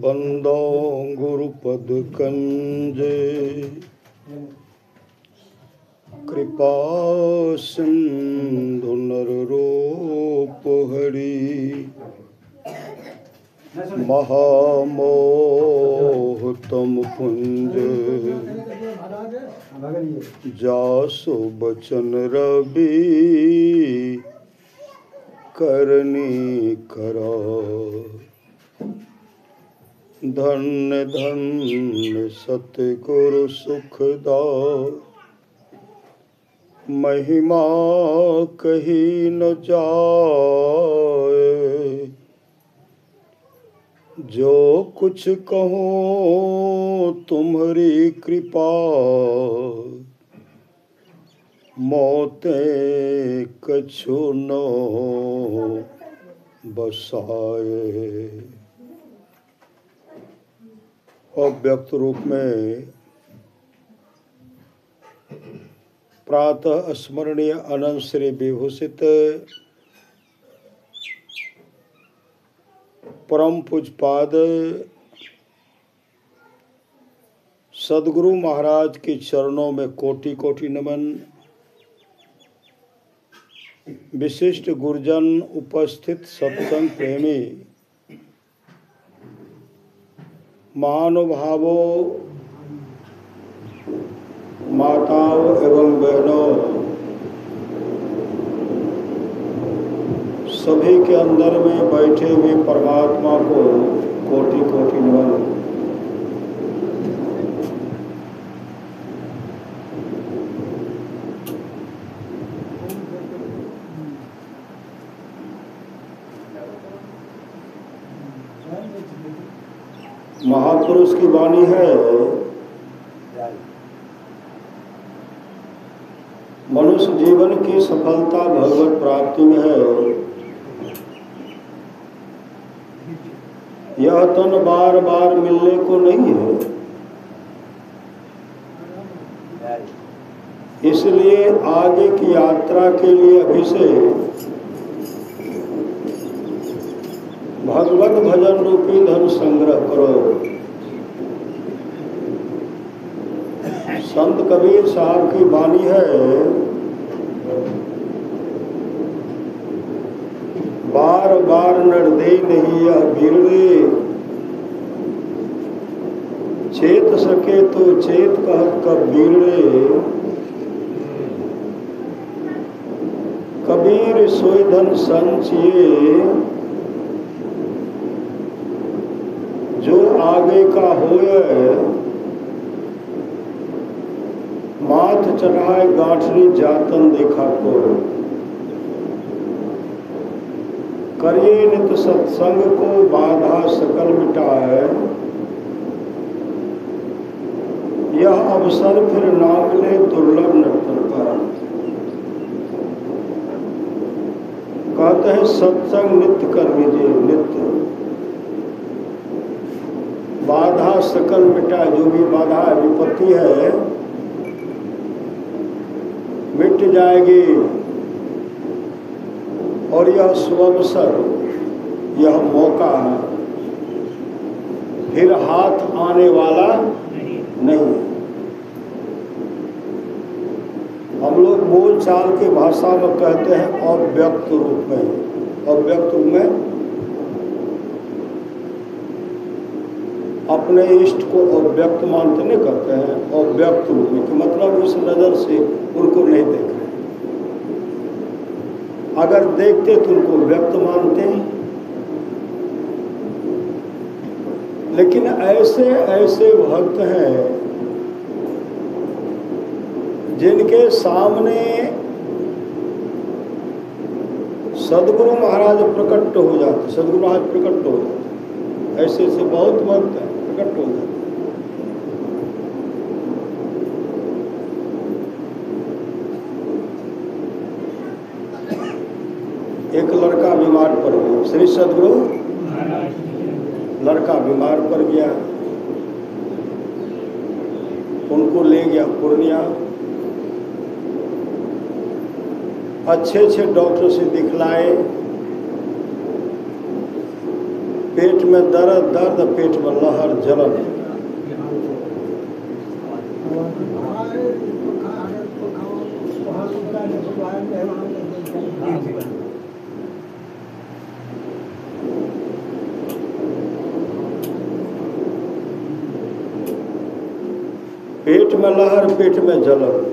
बंदो गुरुपद कंजे कृपा सिंधु नर रूप हरि महामोह तम पुंज जासु बचन रवि करनी करा धन्य धन्य सतगुरु सुखदा महिमा कही न जाए जो कुछ कहूँ तुम्हारी कृपा मोते कछु न बसाए। अव्यक्त रूप में प्रातः स्मरणीय अनंत श्री विभूषित परम पूज्यपाद सद्गुरु महाराज के चरणों में कोटि कोटि नमन। विशिष्ट गुरुजन उपस्थित सत्संग प्रेमी महानुभावों माताओं एवं बहनों सभी के अंदर में बैठे हुए परमात्मा को कोटि कोटि नमन। महापुरुष की वाणी है, मनुष्य जीवन की सफलता भगवत प्राप्ति में है। यह तन बार बार मिलने को नहीं है, इसलिए आगे की यात्रा के लिए अभी से भगवत भजन रूपी धन संग्रह करो। संत कबीर साहब की वाणी है, बार बार नरदे नहीं यह बिरड़े चेत सके तो चेत कहत कब बिरड़े कबीर सोई धन संचिए जो आगे का होए माथ चढ़ाए गांठनी जातन देखा को करिए नित सत्संग को बाधा सकल मिटाए यह अवसर फिर ना मिले दुर्लभ नर्तन का। कहते हैं सत्संग नित्य कर लीजिए, नित्य बाधा सकल मिटाए। जो भी बाधा विपत्ति है मिट जाएगी और यह सुअवसर यह मौका फिर हाथ आने वाला नहीं। हम लोग बोल चाल के भाषा में कहते हैं अव्यक्त रूप में। अव्यक्त रूप में अपने इष्ट को अव्यक्त मानते नहीं करते हैं, अव्यक्त रूप में कि मतलब उस नजर से उनको नहीं देख रहे, अगर देखते तो उनको व्यक्त मानते हैं। लेकिन ऐसे ऐसे भक्त हैं जिनके सामने सद्गुरु महाराज प्रकट हो जाते, सद्गुरु महाराज प्रकट हो जाते। ऐसे ऐसे बहुत भक्त हैं प्रकट हो जाते। एक लड़का बीमार पड़ गया, श्री सद्गुरु लड़का बीमार पड़ गया, उनको ले गया पूर्णिया। अच्छे अच्छे डॉक्टर से दिखलाए, पेट में दर्द, पेट में लहर जलन, पेट में लहर, पेट में जलन।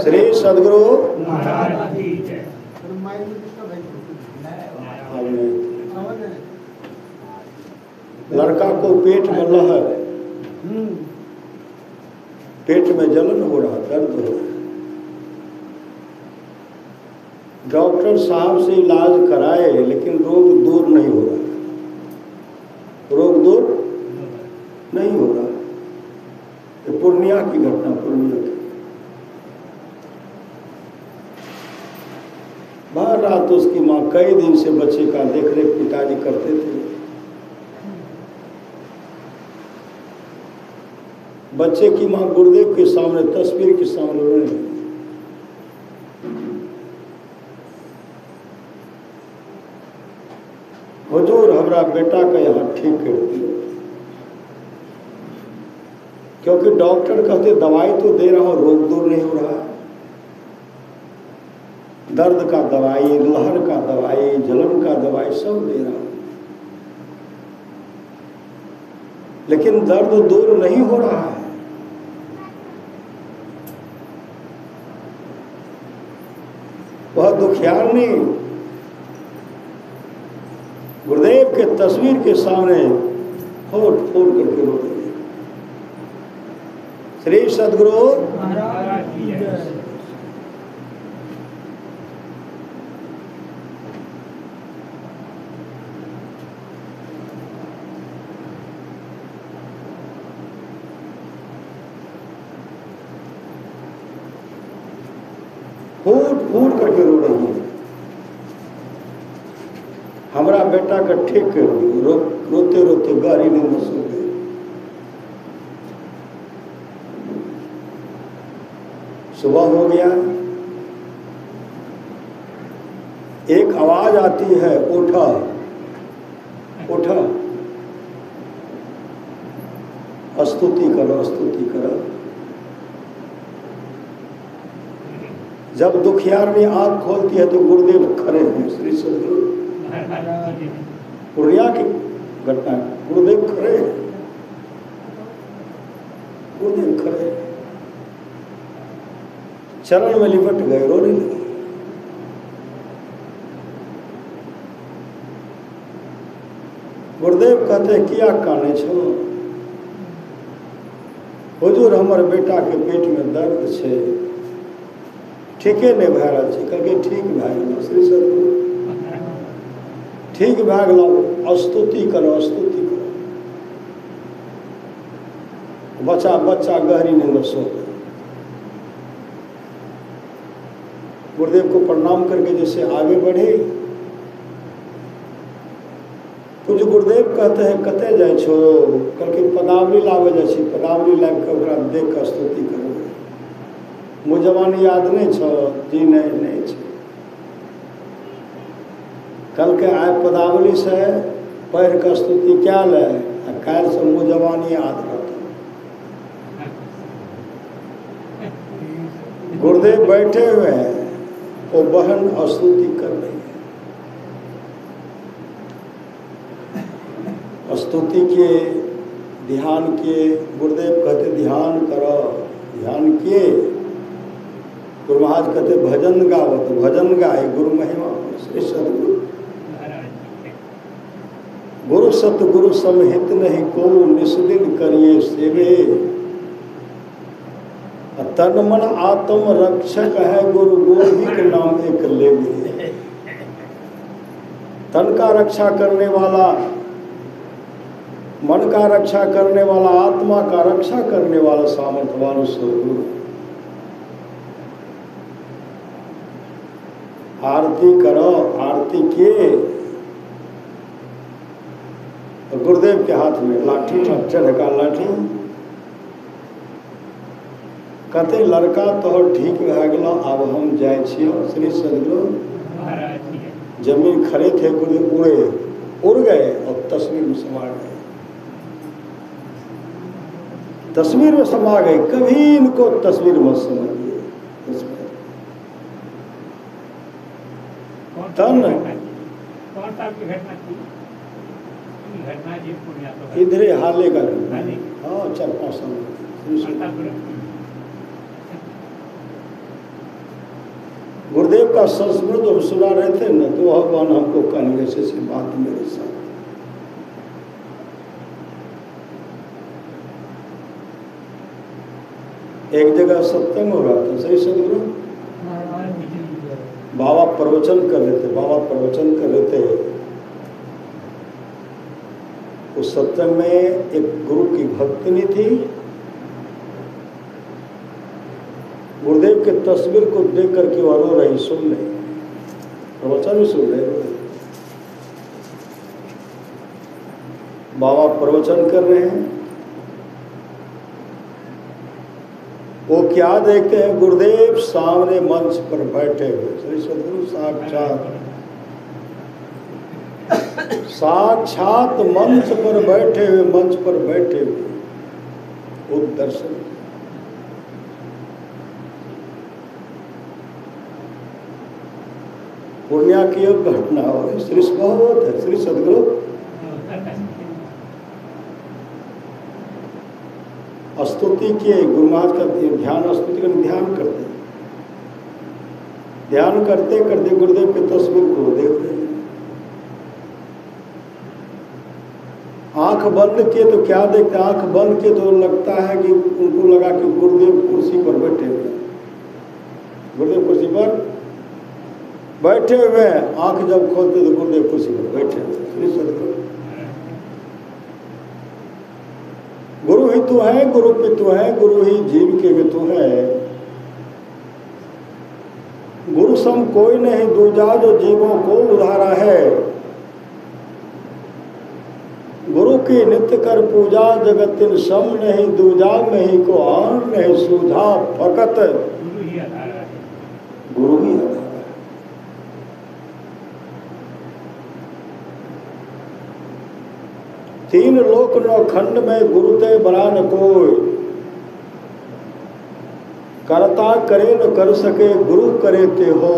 श्री सद्गुरु लड़का को पेट में लहर, पेट में जलन हो रहा, दर्द हो रहा। डॉक्टर साहब से इलाज कराए लेकिन रोग दूर नहीं हो रहा, रोग दूर नहीं हो रहा। ये पूर्णिया की घटना, पूर्णिया की। बाहर रात उसकी माँ कई दिन से बच्चे का देख रेख पिताजी करते थे। बच्चे की माँ गुरुदेव के सामने, तस्वीर के सामने रोने लगी। हुजूर हमारा बेटा का यहाँ ठीक कर दिया, क्योंकि डॉक्टर कहते दवाई तो दे रहा हूं, रोग दूर नहीं हो रहा। दर्द का दवाई, लहर का दवाई, जलन का दवाई सब दे रहा हूं, लेकिन दर्द दूर नहीं हो रहा है। वह दुखियार नहीं गुरुदेव के तस्वीर के सामने फोड़ फोड़ करके रो रहे। श्री सद्गुरु महाराज की जय। फूट फूट करके रो रही है, हमारा बेटा का ठीक कर दिया। रोते रोते गाड़ी नींद में सो गए। सुबह हो गया, एक आवाज आती है, उठा उठा, स्तुति करो, स्तुति करो। जब दुखियारनी आंख खोलती है तो गुरुदेव खड़े हैं। श्री सद्गुरु पूर्णिया की घटना, गुरुदेव खड़े हैं, गुरुदेव खड़े, चरण में लिपट गए, रोने लगे। गुरुदेव कहते हैं किया काने छो, हुजूर हमर बेटा के पेट में दर्द छे, ठीके नहीं भए रहल छै। कहलकै ठीक भए गेल। श्री सद्गुरु ठीक भए गेल, स्तुति करो, स्तुति करो। बच्चा बच्चा गहरी नींद में सो गए। गुरुदेव को प्रणाम करके जैसे आगे बढ़े, कुछ गुरुदेव कहते हैं कते जाए छो, कहलकै पदावली लावे जाइ छी, पदावली लाबि के ओकरा देख के स्तुति करो। मुझ जवानी याद नहीं छो जी? नहीं छो। कल के आय पदावली से पढ़ के स्तुति क्या ले, काल से मुझ जवानी याद रहता। गुरुदेव बैठे हुए हैं, वो बहन स्तुति कर रही है। स्तुति के ध्यान किए, गुरुदेव कहते ध्यान करो, ध्यान किए। गुरु महाराज कहते भजन गाओ, तो भजन गाए, गुरु महिमा। श्री सद्गुरु गुरु सतगुरु समहित नहीं को, निस्दिन करिए सेवे। तन मन आत्म रक्षक है, गुरु गोविंद के नाम एक लेवे। तन का रक्षा करने वाला, मन का रक्षा करने वाला, आत्मा का रक्षा करने वाला सामर्थ्यवान सदगुरु। आरती करो, आरती किए, गुरुदेव के हाथ में लाठी चढ़का लाठी, कहते लड़का तोहर ठीक भए गेलो, आब हम जाइ छियो। श्री सदगुरु जमीन खड़े थे, गुरुदेव उड़ गए और तस्वीर में समा गए, तस्वीर में समा गए। कभी इनको तस्वीर मत समझिए। तन इधरे हाले का, हाँ 4-5 साल गुरुदेव का संस्मृत जब सुना रहे थे न, तो भगवान हमको कहने से बात मेरे साथ। एक जगह सत्संग हो रहा था, सही सदगुरु बाबा प्रवचन कर रहे थे, बाबा प्रवचन कर रहे थे। उस सत्संग में एक गुरु की भक्तिनी थी, गुरुदेव के तस्वीर को देख करके वो रो रही, सुन रही, प्रवचन भी सुन रहे। बाबा प्रवचन कर रहे हैं, वो क्या देखते हैं, गुरुदेव सामने मंच पर बैठे हुए, श्री सदगुरु साक्षात मंच पर बैठे हुए, मंच पर बैठे हुए, वो दर्शन। पूर्णिया की एक घटना हो रही, श्री बहुत है, श्री सदगुरु स्तुति किए, गुरु महाराज का ध्यान, स्तुति का ध्यान करते, ध्यान करते करते गुरुदेव की तस्वीर को देख रहे हैं। आंख बंद किए तो क्या देखते, आंख बंद किए तो लगता है कि उनको लगा कि गुरुदेव कुर्सी पर बैठे हुए, गुरुदेव कुर्सी पर बैठे हुए हैं। आंख जब खोलते तो गुरुदेव कुर्सी पर बैठे हुए। श्री सदगुरु गुरु ही तो है, गुरु भी तो है, गुरु ही जीव के भी तो है। गुरु सम कोई नहीं दूजा, जो जीवों को उधारा है। गुरु की नित्य कर पूजा, जगतिन सम नहीं दूजा, में ही को आन नहीं सूझा, फकत गुरु ही आधार है। तीन लोक नौ खंड में गुरु ते बना न कोई, करता करे न कर सके, गुरु करे ते हो।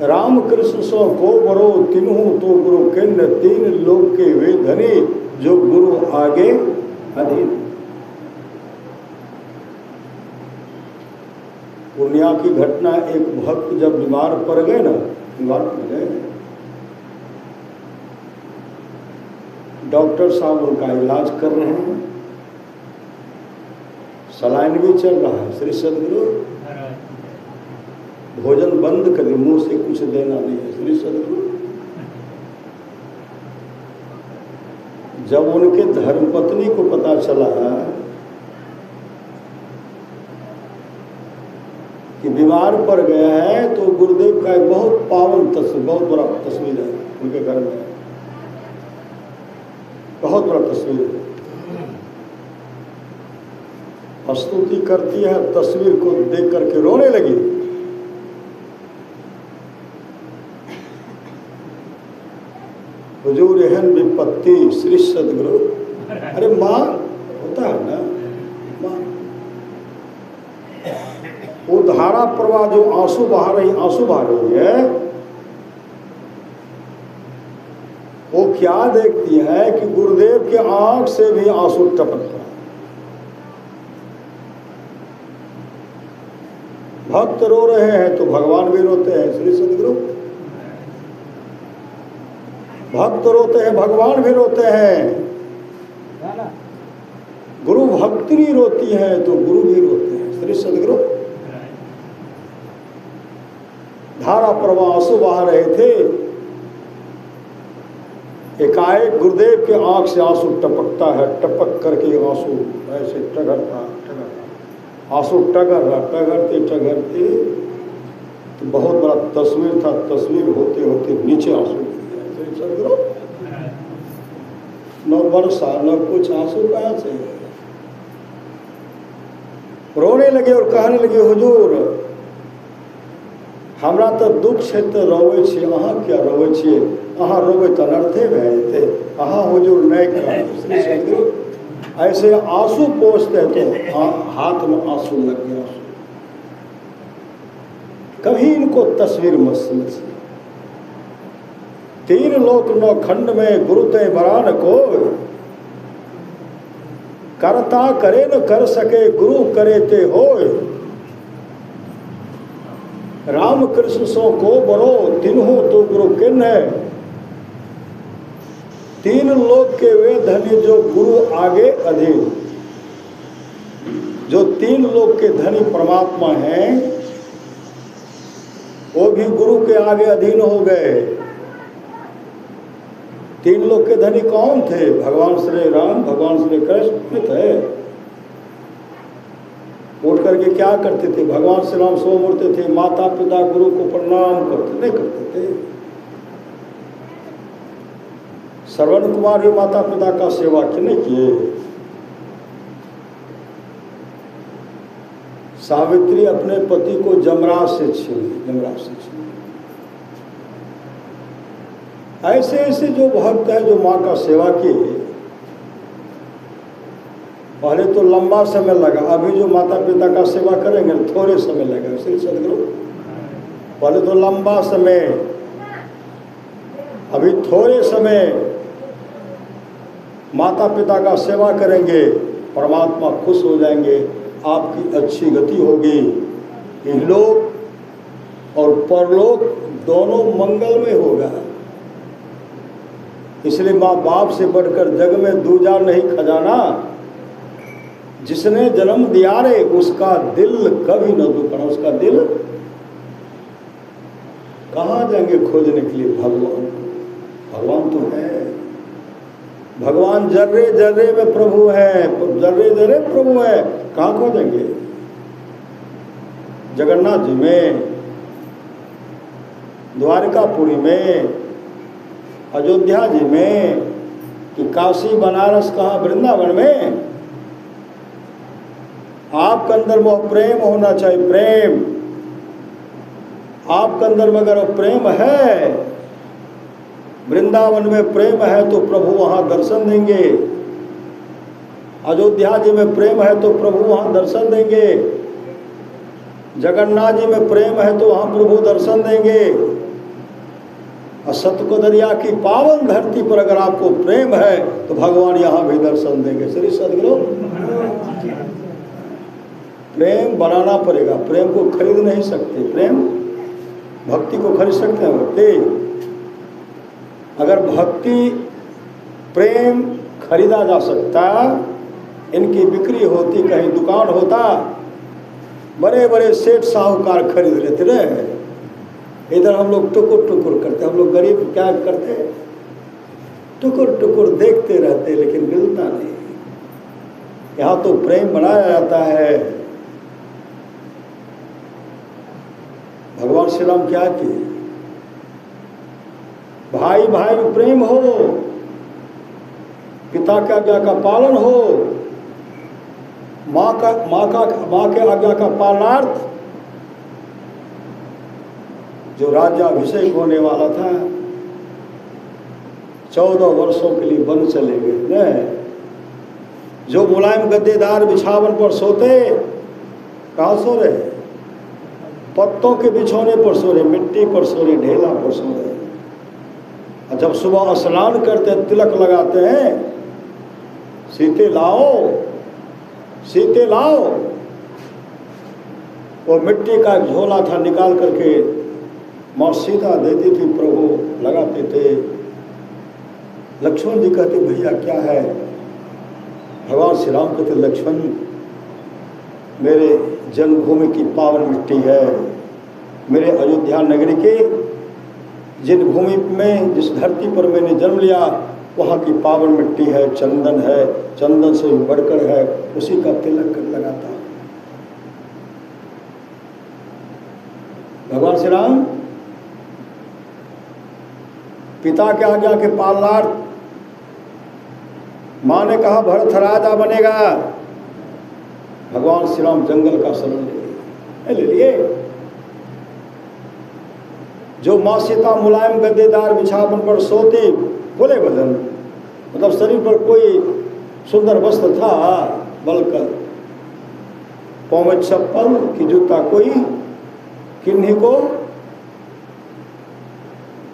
राम कृष्ण सो को बरो, तिन्हु तो गुरु किन्न, तीन लोक के वे धनी, जो गुरु आगे अधीन। पूर्णिया की घटना, एक भक्त जब बीमार पड़ गए ना, बीमार पड़ गए, डॉक्टर साहब उनका इलाज कर रहे हैं, सलाइन भी चल रहा है। श्री सदगुरु भोजन बंद कर, मुंह से कुछ देना नहीं है। श्री सदगुरु जब उनके धर्मपत्नी को पता चला कि बीमार पड़ गया है, तो गुरुदेव का एक बहुत पावन तस्वीर, बहुत बड़ा तस्वीर है उनके घर में, बहुत बड़ा तस्वीर है। स्तुति करती है, तस्वीर को देख करके रोने लगी। हुजूर एहन विपत्ति, श्री सदगुरु। अरे माँ होता है ना, माँ वो धारा प्रवाह जो आंसू बहा रही है, वो क्या देखती है कि गुरुदेव के आंख से भी आंसू टपक रहा। भक्त रो रहे हैं तो भगवान भी रोते हैं। श्री सदगुरु भक्त रोते हैं, भगवान भी रोते हैं। गुरु भक्ति रोती है तो गुरु भी रोते हैं। श्री सदगुरु धारा प्रवाह आंसू बहा रहे थे। एकाएक गुरुदेव के आंख से आंसू टपकता है, टपक करके आंसू ऐसे टगरता आंसू टगरते तो बहुत बड़ा तस्वीर था। तस्वीर होते होते नीचे आंसू गिर गया। न वर्षा न कुछ, आंसू कहाँ से? रोने लगे और कहने लगे, हुजूर हमरा तो दुख से तो रोवे छे, अहाँ क्या रोवे छे? अहाँ रोवे तो अनर्थे भए थे, अहाँ हुजूर नहीं कर। ऐसे आंसू पोंछते तो हाथ में आंसू लग गया। कभी इनको तस्वीर मत समझिए। 3 लोक 9 खंड में गुरु ते बरान को, करता करे न कर सके गुरु करे ते होय। राम कृष्ण सो को बरो तिन्हु तो गुरु किन है। 3 लोक के वे धनी जो गुरु आगे अधीन। जो 3 लोक के धनी परमात्मा हैं वो भी गुरु के आगे अधीन हो गए। 3 लोक के धनी कौन थे? भगवान श्री राम, भगवान श्री कृष्ण थे। उठ करके क्या करते थे? भगवान श्री राम सो उठते थे, माता पिता गुरु को प्रणाम करते नहीं करते थे। श्रवण कुमार भी माता पिता का सेवा नहीं किए। सावित्री अपने पति को जमराज से छीनी। ऐसे ऐसे जो भक्त है जो माँ का सेवा किए, पहले तो लंबा समय लगा, अभी जो माता पिता का सेवा करेंगे थोड़े समय लगेगा। श्री सदगुरु पहले तो लंबा समय, अभी थोड़े समय माता पिता का सेवा करेंगे, परमात्मा खुश हो जाएंगे, आपकी अच्छी गति होगी। इहलोक और परलोक दोनों मंगलमय होगा। इसलिए माँ बाप से बढ़कर जग में दूजा नहीं खजाना। जिसने जन्म दिया रे उसका दिल कभी न दुखना। उसका दिल कहाँ जाएंगे खोजने के लिए? भगवान। भगवान तो है, भगवान जर्रे जर्रे में प्रभु है, जर्रे जर्रे प्रभु है। कहाँ खोजेंगे? जगन्नाथ जी में, द्वारकापुरी में, अयोध्या जी में, कि काशी बनारस कहाँ वृंदावन में? आपके अंदर वो प्रेम होना चाहिए। प्रेम आपके अंदर में अगर प्रेम है, वृंदावन में प्रेम है तो प्रभु वहाँ दर्शन देंगे। अयोध्या जी में प्रेम है तो प्रभु वहाँ दर्शन देंगे। जगन्नाथ जी में प्रेम है तो वहाँ प्रभु दर्शन देंगे। और सतकोदरिया की पावन धरती पर अगर आपको प्रेम है तो भगवान यहाँ भी दर्शन देंगे। श्री सदगुरु प्रेम बनाना पड़ेगा। प्रेम को खरीद नहीं सकते। प्रेम भक्ति को खरीद सकते हैं भक्ति? अगर भक्ति प्रेम खरीदा जा सकता, इनकी बिक्री होती, कहीं दुकान होता, बड़े बड़े सेठ साहूकार खरीद लेते रहे। इधर हम लोग टुकुर टुकुर करते। हम लोग गरीब क्या करते? टुकुर टुकुर देखते रहते, लेकिन मिलता नहीं। यहाँ तो प्रेम बनाया जाता है। भगवान श्री राम क्या किए? भाई भाई में प्रेम हो, पिता की आज्ञा का पालन हो, माँ के आज्ञा का पालनार्थ। जो राज्याभिषेक होने वाला था, 14 वर्षों के लिए वन चले गए। जो मुलायम गद्देदार बिछावन पर सोते, कहाँ सो रहे? पत्तों के बिछौने पर सो रहे, मिट्टी पर सो रहे, ढेला पर सो रहे। और जब सुबह स्नान करते हैं, तिलक लगाते हैं, सीते लाओ सीते लाओ, वो मिट्टी का झोला था, निकाल करके माँ सीता देती थी, प्रभु लगाते थे। लक्ष्मण जी कहते भैया क्या है? भगवान श्री राम कहते लक्ष्मण मेरे जन्मभूमि की पावन मिट्टी है, मेरे अयोध्या नगरी के, जिन भूमि में, जिस धरती पर मैंने जन्म लिया, वहाँ की पावन मिट्टी है, चंदन है, चंदन से भी बढ़कर है, उसी का तिलक लगाता हूँ। भगवान श्री राम पिता के आज्ञा के पालनार्थ, माँ ने कहा भरत राजा बनेगा, भगवान श्री राम जंगल का शरण ले लिए। जो माँ सीता मुलायम गद्देदार बिछावन पर सोती, बोले भजन, मतलब शरीर पर कोई सुंदर वस्त्र था, बलकर पाँव में चप्पल की जूता कोई, किन्हीं को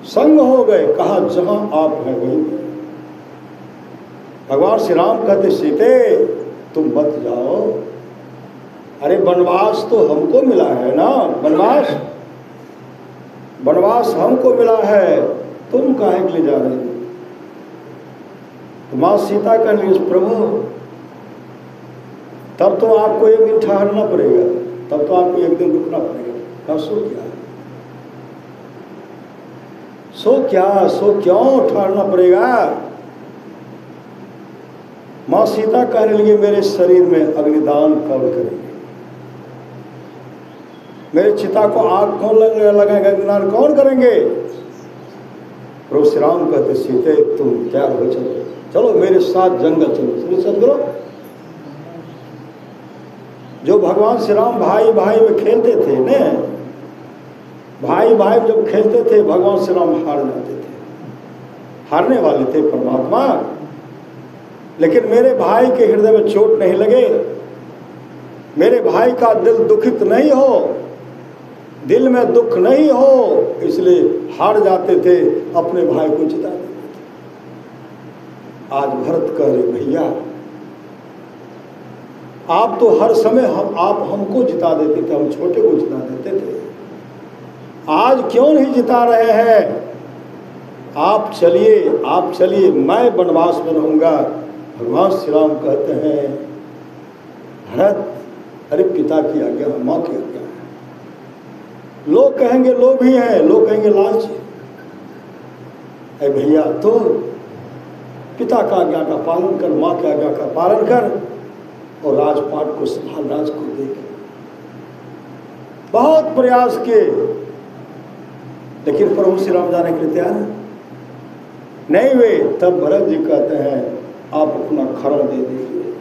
संग हो गए, कहा जहां आप हैं वहीं। भगवान श्री राम कहते सीते तुम मत जाओ, अरे वनवास तो हमको मिला है ना, वनवास हमको मिला है, तुम काहे के लिए जा रहे हो? तो माँ सीता का निज प्रभु, तब तो आपको एक दिन ठहरना पड़ेगा, तब तो आपको एक दिन रुकना पड़ेगा। कहा सो क्यों ठहरना पड़ेगा? माँ सीता कहने लगी मेरे शरीर में अग्निदान कौन करेंगे, मेरे चिता को आग कौन लगाएगा, अग्निदान कौन करेंगे? प्रभु श्री राम कहते सीते तुम तैयार हो, चलो मेरे साथ जंगल चलो। सदगुरु, जो भगवान श्री राम भाई भाई में खेलते थे ने, भाई भाई जब खेलते थे भगवान श्री राम हार जाते थे, हारने वाले थे परमात्मा। लेकिन मेरे भाई के हृदय में चोट नहीं लगे, मेरे भाई का दिल दुखित नहीं हो, दिल में दुख नहीं हो, इसलिए हार जाते थे, अपने भाई को जिता देते थे। आज भरत कह रहे भैया आप तो हर समय आप हमको जिता देते थे, हम छोटे को जिता देते थे, आज क्यों नहीं जिता रहे हैं? आप चलिए, मैं वनवास में रहूंगा। भगवान श्री राम कहते हैं भरत, अरे पिता की आज्ञा, माँ की आज्ञा है। लोग कहेंगे लोभी हैं, लोग कहेंगे लालची, अरे भैया तो पिता का आज्ञा का पालन कर, माँ की आज्ञा का पालन कर और राजपाट को संभाल, राज को देख। बहुत प्रयास किए, लेकिन प्रभु श्री राम जाने के लिए तैयार नहीं हुए। तब भरत जी कहते हैं आप अपना खड़ा दे दीजिए,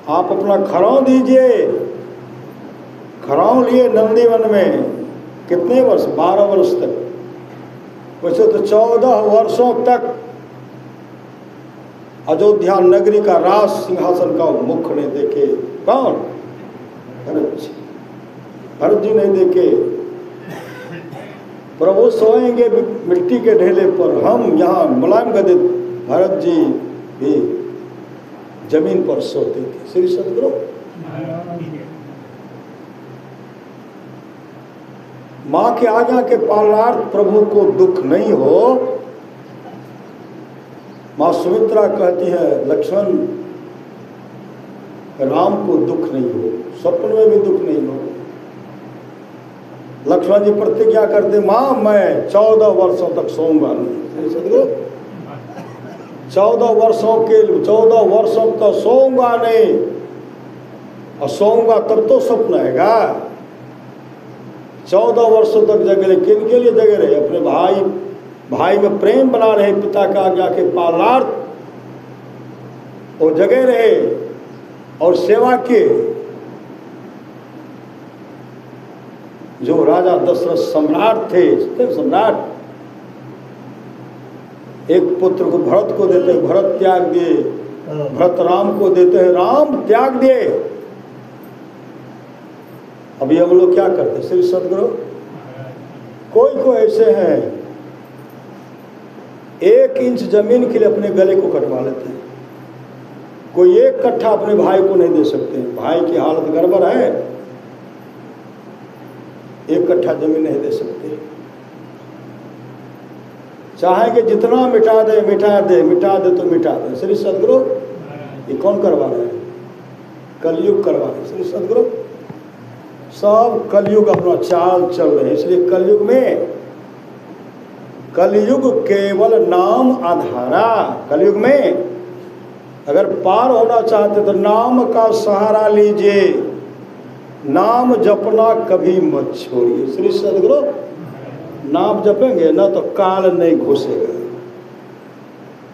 आप अपना खड़ाऊ दीजिए। खड़ाऊ लिए नंदीवन में कितने वर्ष? 12 वर्ष तक, वैसे तो 14 वर्षों तक अयोध्या नगरी का राज सिंहासन का मुख नहीं देखे। कौन? भरत जी नहीं देखे। प्रभु सोएंगे मिट्टी के ढेले पर, हम यहाँ मुलायम गद्दे, भरत जी भी जमीन पर सोते थे। श्री सदगुरु, माँ के आज्ञा के पालनार्थ प्रभु को दुख नहीं हो। माँ सुमित्रा कहती है लक्ष्मण राम को दुख नहीं हो, स्वप्न में भी दुख नहीं हो। लक्ष्मण जी प्रतिज्ञा करते माँ मैं 14 वर्षों तक सोऊंगा नहीं। सदगुरु, 14 वर्षों तक सोऊंगा नहीं, और सोऊंगा तब तो स्वप्न आएगा। 14 वर्षों तक जगे रहे, किन के लिए जगे रहे? अपने भाई में प्रेम बना रहे, पिता का आज्ञा के पालनार्थ और जगे रहे और सेवा किए। जो राजा दशरथ सम्राट थे, सम्राट, एक पुत्र को भरत को देते, भरत त्याग दिए, भरत राम को देते हैं, राम त्याग दिए। अभी हम लोग क्या करते? श्री सदगुरु, कोई ऐसे हैं 1 इंच जमीन के लिए अपने गले को कटवा लेते हैं। कोई 1 कट्ठा अपने भाई को नहीं दे सकते, भाई की हालत गड़बड़ है, 1 कट्ठा जमीन नहीं दे सकते। चाहेंगे जितना मिटा दे तो मिटा दे। श्री सदगुरु, ये कौन करवा रहे हैं? कलयुग करवा रहे। श्री सदगुरु, सब कलयुग अपना चाल चल रहे हैं। इसलिए कलयुग केवल नाम आधारा। कलयुग में अगर पार होना चाहते तो नाम का सहारा लीजिए, नाम जपना कभी मत छोड़िए। श्री सदगुरु नाम जपेंगे ना तो काल नहीं घुसेगा।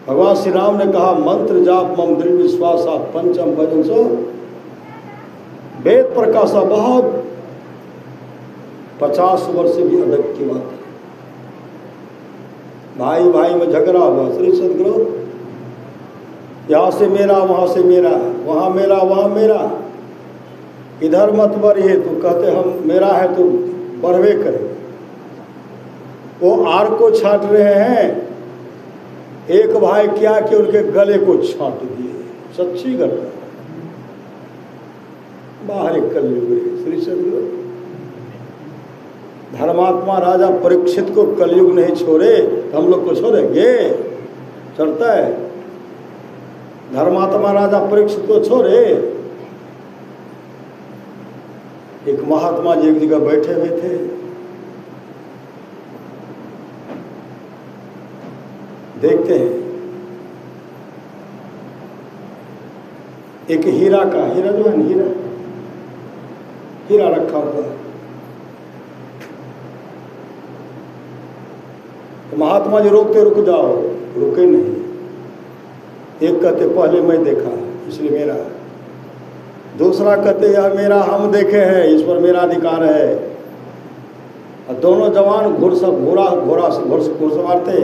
भगवान श्री राम ने कहा मंत्र जाप मम दृढ़ विश्वास आप पंचम भजन सो वेद प्रकाशा। बहुत 50 वर्ष से भी अधिक की बात है। भाई भाई में झगड़ा हुआ, श्री सदगुरु यहाँ से मेरा वहाँ से मेरा, वहाँ मेरा वहाँ मेरा, इधर मत बढ़िए तो कहते हम मेरा है तो बढ़वे करें। वो आर को छाट रहे हैं, एक भाई क्या कि उनके गले को छाट दिए। सच्ची घटना, बाहर कलयुग है। श्री सदगुरु धर्मात्मा राजा परीक्षित को कलयुग नहीं छोड़े तो हम लोग को छोड़ेंगे? चलता है। धर्मात्मा राजा परीक्षित को छोड़े। एक महात्मा जी एक जगह बैठे हुए थे, देखते हैं एक हीरा जो है ना, हीरा रखा हुआ है। तो महात्मा जी रोकते, रुक जाओ, रुके नहीं। एक कहते पहले मैं देखा इसलिए मेरा, दूसरा कहते यार मेरा हम देखे हैं इस पर मेरा अधिकार है। और दोनों जवान घुड़सवार थे,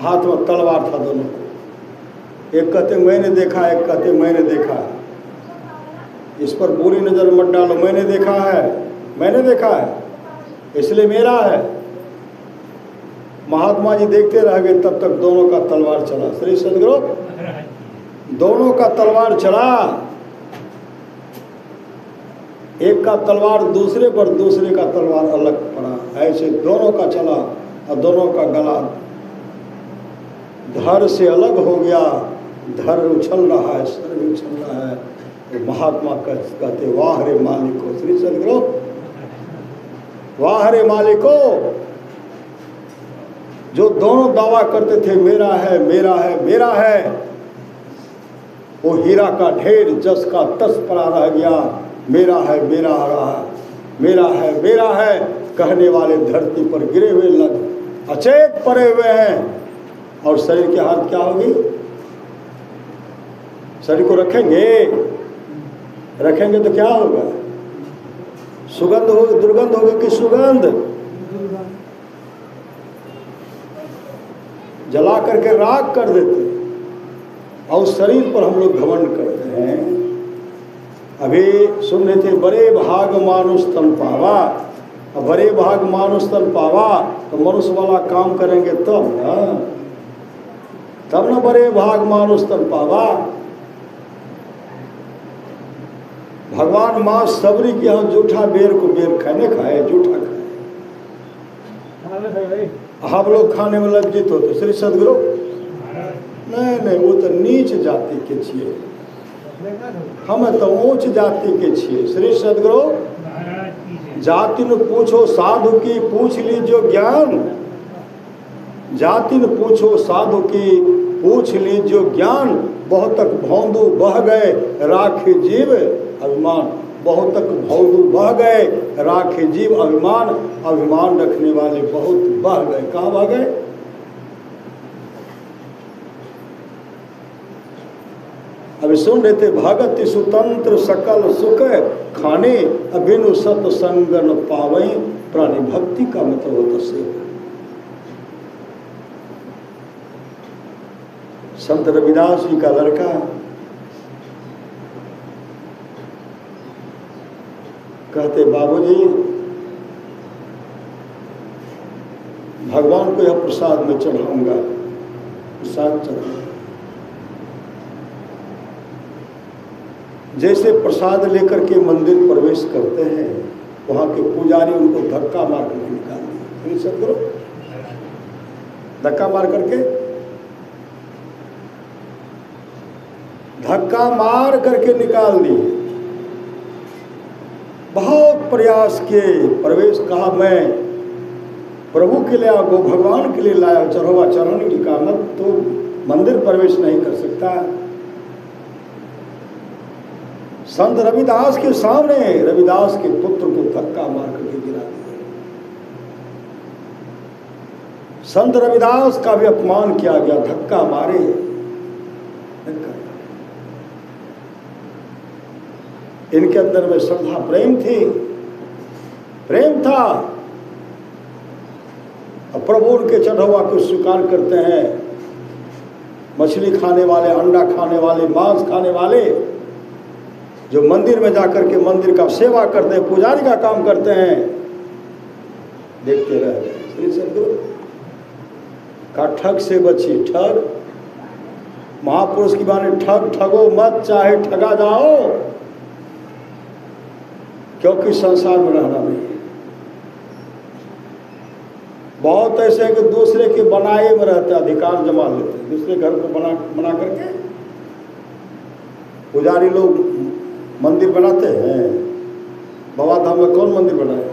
हाथ में तलवार था दोनों को। एक कहते मैंने देखा, एक कहते मैंने देखा। इस पर बुरी नजर मत डालो, मैंने देखा है इसलिए मेरा है। महात्मा जी देखते रह गए, तब तक दोनों का तलवार चला। श्री सदगुरु दोनों का तलवार चला। एक का तलवार दूसरे पर, दूसरे का तलवार अलग पड़ा। ऐसे दोनों का चला और दोनों का गला धड़ से अलग हो गया। धड़ उछल रहा है, सर भी उछल रहा है। तो महात्मा कहते वाह रे मालिको। श्री सदगुरु वाह रे मालिको। जो दोनों दावा करते थे मेरा है मेरा है मेरा है, वो हीरा का ढेर जस का तस पड़ा रह गया। मेरा है मेरा रहा, मेरा है मेरा है कहने वाले धरती पर गिरे हुए लग अचेत पड़े हुए हैं। और शरीर की हालत क्या होगी? शरीर को रखेंगे तो क्या होगा? सुगंध होगी, दुर्गंध होगी कि सुगंध? जला करके राख कर देते। और शरीर पर हम लोग घमंड करते हैं। अभी सुन रहे थे बड़े भाग मानुष तन पावा। अब बड़े भाग मानुष तन पावा तो मनुष्य वाला काम करेंगे तब ना बड़े भाग मानुष तन पावा। भगवान मां सबरी के यहाँ जूठा बेर को बेर खाने खाए, जूठा खाए। हम लोग खाने में लज्जित होते। श्री सदगुरु नहीं वो तो नीच जाति के छिए, हम तो ऊंच जाति के छिए। श्री सदगुरु जाति न पूछो साधु की पूछ लीजिए ज्ञान। जाति न पूछो साधु की पूछ लीजिए ज्ञान। बहुत तक भौंदू बह गए राखे जीव अभिमान। बहुत तक भौंदू बह गए राखे जीव अभिमान। अभिमान रखने वाले बहुत बह गए। कहाँ बह गए? अभी सुन रहे थे भगत सुतंत्र सकल सुख खाने अभिनु सत्संग न पावे। प्राणी भक्ति का मतलब होता सेवा। संत रविदास जी का लड़का कहते बाबूजी भगवान को यह प्रसाद में चढ़ाऊंगा। प्रसाद चढ़ाऊंगा। जैसे प्रसाद लेकर के मंदिर प्रवेश करते हैं, वहां के पुजारी उनको धक्का मार करके निकाल दिए। सदगुरु धक्का मार करके निकाल दिए। बहुत प्रयास किए, प्रवेश कहा मैं प्रभु के लिए गो भगवान के लिए लाया चढ़वा चरण की कामत, तो मंदिर प्रवेश नहीं कर सकता। संत रविदास के सामने रविदास के पुत्र को धक्का मार करके गिरा दिया। संत रविदास का भी अपमान किया गया, धक्का मारे। इनके अंदर में श्रद्धा प्रेम थी, प्रेम था। अब प्रभु उनके चढ़वा को स्वीकार करते हैं। मछली खाने वाले, अंडा खाने वाले, मांस खाने वाले जो मंदिर में जाकर के मंदिर का सेवा करते हैं, पुजारी का काम करते हैं, देखते रहे। श्री सद्गुरु का ठग से बची, ठग महापुरुष की बानी, ठग ठगो मत, चाहे ठगा जाओ, क्योंकि संसार में रहना नहीं है। बहुत ऐसे हैं कि दूसरे के बनाए में रहते, अधिकार जमा लेते हैं, दूसरे घर को बना करके। पुजारी लोग मंदिर बनाते हैं। बाबा धाम में कौन मंदिर बनाए,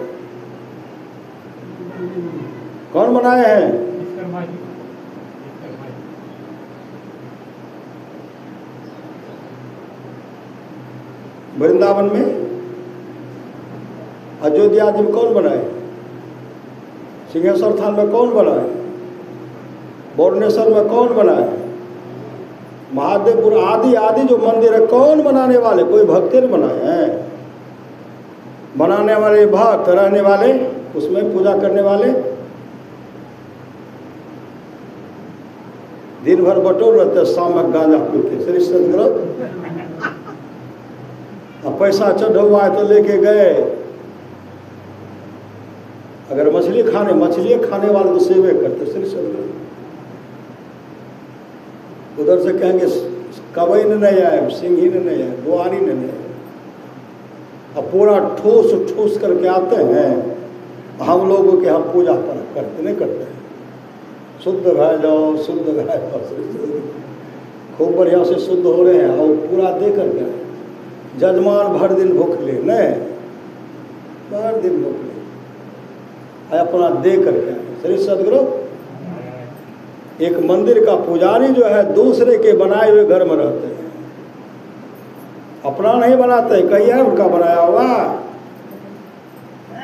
कौन बनाए हैं? वृंदावन में, अयोध्या जी में कौन बनाए? सिंहेश्वर थान में कौन बनाए? बोरनेश्वर में कौन बनाए? महादेवपुर आदि आदि जो मंदिर है, कौन बनाने वाले? कोई भक्त ने बनाए हैं। बनाने वाले भक्त, रहने वाले उसमें पूजा करने वाले दिन भर बटोर रहते, शाम में गांजा पीते। श्री सद्गुरु अब पैसा चढ़ा है तो लेके गए। अगर मछली खाने वाले तो सेवे करते। श्री सद्गुरु उधर से कहेंगे कवई ने नहीं आए, सिंही ने नहीं आए, बुआरी ने नहीं आए। अब पूरा ठोस ठोस करके आते हैं। हम लोगों के हम पूजा पर करते नहीं करते हैं। शुद्ध भय जाओ, शुद्ध भय जाओ, खूब बढ़िया से शुद्ध हो रहे हैं और पूरा दे करके आए। जजमान भर दिन भूख ले, नहीं भर दिन भूख ले, अपना दे करके आए। श्री सद्गुरु एक मंदिर का पुजारी जो है दूसरे के बनाए हुए घर में रहते हैं, अपना नहीं बनाते, कहीं है उनका बनाया हुआ।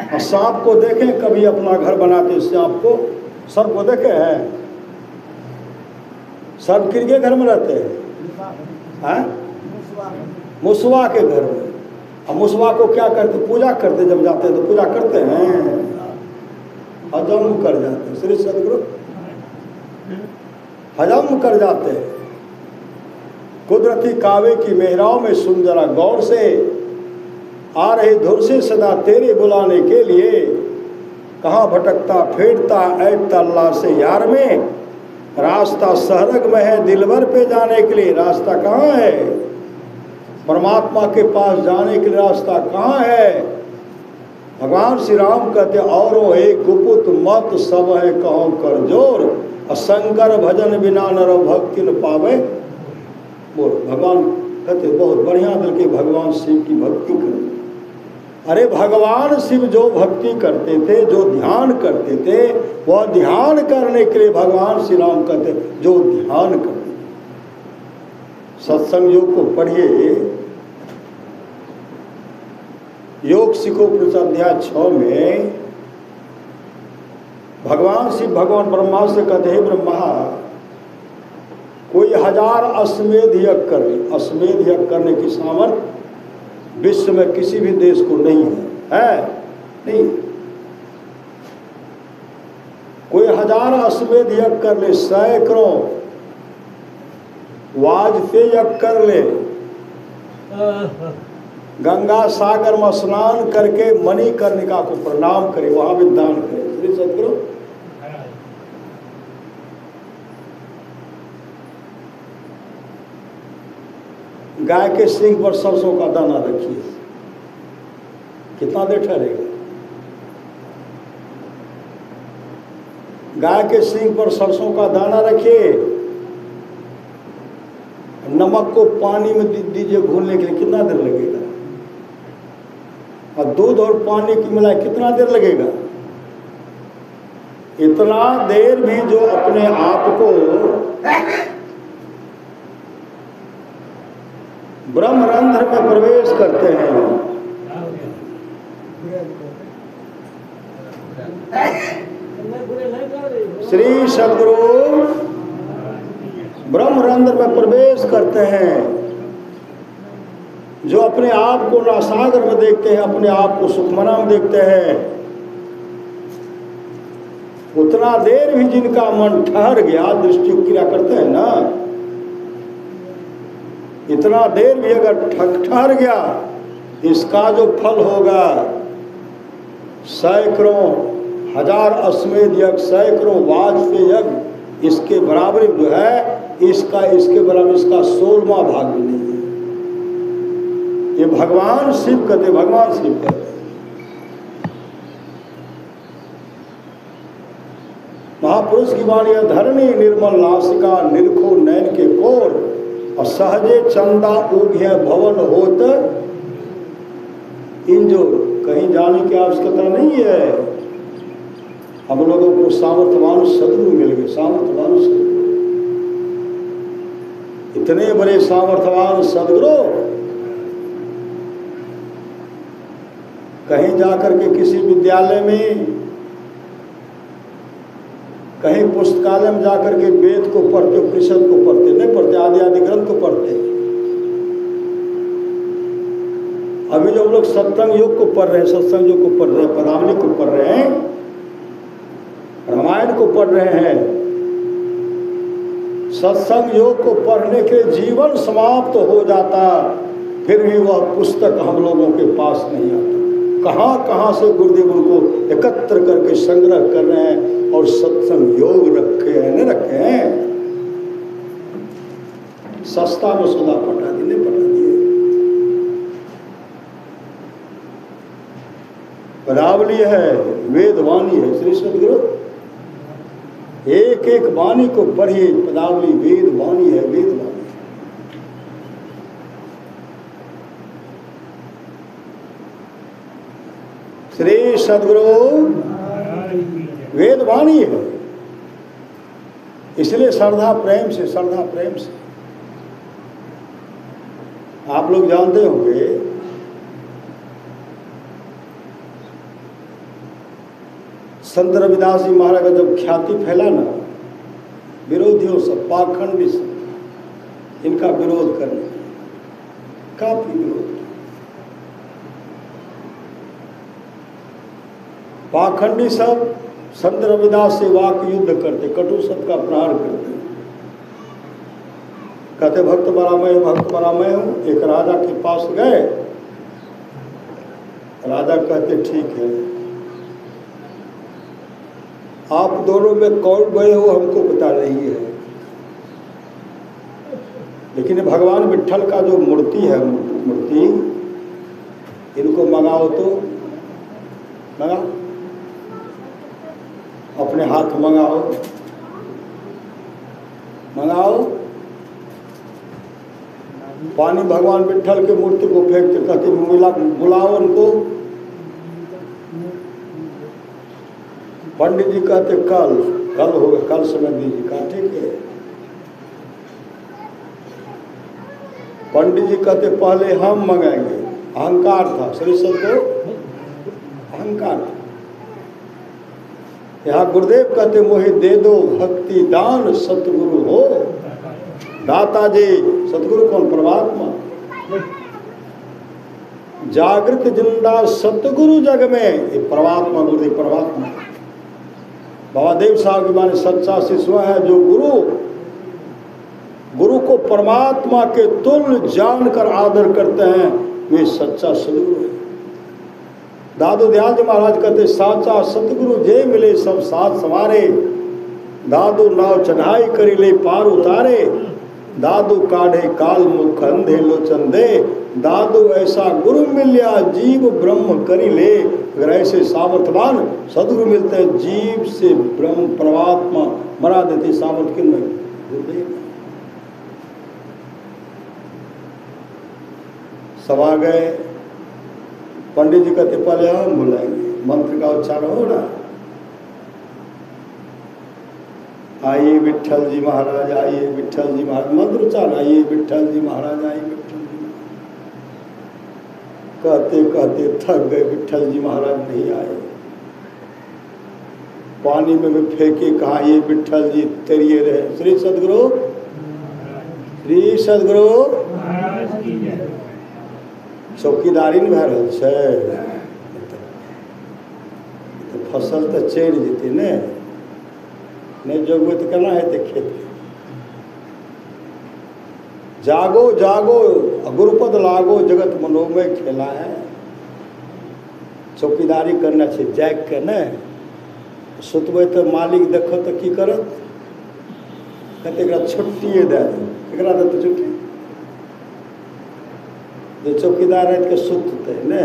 और सांप को देखें कभी अपना घर बनाते, सांप को, सर्प को देखे हैं? सर्प किनके घर में रहते हैं? मुसवा के घर में। अब मुसवा को क्या करते? पूजा करते। जब जाते हैं तो पूजा करते हैं, हजम कर जाते हैं। श्री सद्गुरु हजम कर जाते हैं। कुदरती कावे की मेहराओं में सुन जरा गौर से, आ रही धुर से सदा तेरे बुलाने के लिए, कहाँ भटकता फेरता ऐ अल्लाह से यार में, रास्ता सहरग में है दिलबर पे जाने के लिए। रास्ता कहाँ है? परमात्मा के पास जाने के लिए रास्ता कहाँ है? भगवान श्री राम कहते औरों एक गुपुत मत सब है कहो कर जोर, शंकर भजन बिना नर भक्ति न पावे। बोल भगवान कहते बहुत बढ़िया दिल के भगवान शिव की भक्ति करो। अरे भगवान शिव जो भक्ति करते थे, जो ध्यान करते थे, वह ध्यान करने के लिए भगवान श्री राम कहते जो ध्यान करते। सत्संग योग को पढ़िए, योग सिखो अध्याय 6 में भगवान शिव भगवान ब्रह्मा से कहते हैं ब्रह्मा कोई 1000 अश्वमेध यज्ञ कर ले। अश्वमेध यज्ञ करने की सामर्थ्य विश्व में किसी भी देश को नहीं है, नहीं। कोई 1000 अश्वमेध यज्ञ कर ले, सैकड़ों वाजपेयी यज्ञ कर ले, गंगा सागर में स्नान करके मणिकर्णिका को प्रणाम करे, वहां भी दान करे। श्री सद्गुरु गाय के सींग पर सरसों का दाना रखिए, कितना देर ठहरेगा? गाय के सींग पर सरसों का दाना रखिए, नमक को पानी में दीजिए घोलने के लिए, कितना देर लगेगा? और दूध और पानी की मिलाई कितना देर लगेगा? इतना देर भी जो अपने आप को ब्रह्मरंध्र में प्रवेश करते हैं, श्री सद्गुरु ब्रह्मरंध्र में प्रवेश करते हैं, जो अपने आप को नासागर में देखते हैं, अपने आप को सुखमना में देखते हैं, उतना देर भी जिनका मन ठहर गया, दृष्टि क्रिया करते हैं ना, इतना देर भी अगर ठहर गया, इसका जो फल होगा सैकड़ों हजार अश्वमेध यज्ञ, सैकड़ों वाजपेयी यज्ञ, इसके बराबर जो है, इसके बराबर इसका 16वां भाग भी नहीं है। ये भगवान शिव कहते, भगवान शिव कहते। महापुरुष की वाणी है, धरणी निर्मल नासिका निरखो नैन के कोर, और सहजे चंदा उग्य भवन होत इंजोर। कहीं जाने की आवश्यकता नहीं है। हम लोगों को सामर्थ्यवान सद्गुरु मिल गए, सामर्थ्यवान सद्गुरु, इतने बड़े सामर्थ्यवान सद्गुरु, कहीं जाकर के किसी विद्यालय में, कहीं पुस्तकालय में जाकर के वेद को पढ़ते, उपनिषद को पढ़ते नहीं पढ़ते, आदि आदि ग्रंथ को पढ़ते। अभी जो हम लोग सत्संग योग को पढ़ रहे हैं, सत्संग योग को पढ़ रहे हैं, पदावली को पढ़ रहे हैं, रामायण को पढ़ रहे हैं, सत्संग योग को पढ़ने के जीवन समाप्त हो जाता, फिर भी वह पुस्तक हम लोगों के पास नहीं आता। कहाँ से गुरुदेव उनको एकत्र करके संग्रह कर रहे हैं और सत्संग योग रखे हैं, नहीं रखे हैं। सस्ता में सौदा पटा दिए, पटा दिए। पदावली है, वेदवाणी है, श्री सद्गुरु एक एक वाणी को पढ़िए। पदावली वेदवाणी है, वेदवाणी। श्री सद्गुरु वेदवाणी है, इसलिए श्रद्धा प्रेम से, श्रद्धा प्रेम से। आप लोग जानते होंगे, संत रविदास जी महाराज का जब ख्याति फैला ना, विरोधियों से, पाखंडी से, इनका विरोध करने, काफी विरोध। पाखंडी सब संत रविदास से वाक युद्ध करते, कटु शब्द का प्रहार करते, कहते भक्त बड़ा मैं हूं। एक राजा के पास गए, राजा कहते ठीक है, आप दोनों में कौन बड़े हो हमको पता नहीं है, लेकिन भगवान विट्ठल का जो मूर्ति है, मूर्ति इनको मंगाओ तो मंगाओ, अपने हाथ मंगाओ, मंगाओ। पानी भगवान विट्ठल के मूर्ति को फेंकते, कहते बुलाओ उनको। पंडित जी कहते कल होगा, कल समय दीजिए। कहा ठीक है। पंडित जी कहते पहले हम मंगाएंगे। अहंकार था, श्री सद्गुरु अहंकार था। यहाँ गुरुदेव कहते मोहे दे दो भक्ति दान, सतगुरु हो दाता जी। सतगुरु कौन? परमात्मा। जागृत जिंदा सतगुरु जग में, ये परमात्मा, गुरुदेव परमात्मा। बाबा देव साहब की माने सच्चा शिष्य है जो गुरु को परमात्मा के तुल्य जानकर आदर करते हैं, वे सच्चा सदगुरु है। दादू दयाल जी महाराज कहते साचा सतगुरु जे मिले सब साथ संवारे, दादू नाव चढ़ाई करी ले पार उतारे, दादू काढ़े काल मुख अंधे लोचन दे, दादू ऐसा गुरु मिलिया जीव ब्रह्म करी ले। अगर ऐसे सामर्थ्यवान सदगुरु मिलते हैं, जीव से ब्रह्म परमात्मा मरा देते। सामर्थ्य किन में? गुरुदेव। सब आ गए, पंडित जी कहते पहले हम बुलाएंगे, मंत्र का उच्चारण हो रहा। आइए विट्ठल जी महाराज, आइए विट्ठल जी महाराज, मंत्र उच्चारण, आइए विट्ठल जी महाराज, आइए विट्ठल जी महाराज। कहते कहते थक गए, विट्ठल जी महाराज नहीं आए। पानी में भी फेंके, कहा ये विट्ठल जी तैरिए रहे। श्री सदगुरु, श्री सदगुरु चौकीदारी न भए रहल छै, फसल तो चढ़ि जेतै ने, नहीं जोगबै तो केना हेतै खेत। जागो जागो गुरुपद लागो, जगत मनोमय खेला है। चौकीदारी करना छै जाग के ने, सुतबै तो मालिक देखो तो की करत, कहते एकरा छुट्टिए दे दे, एकरा देतै छुट्टी। जे चौकीदार रात के सुतते ने,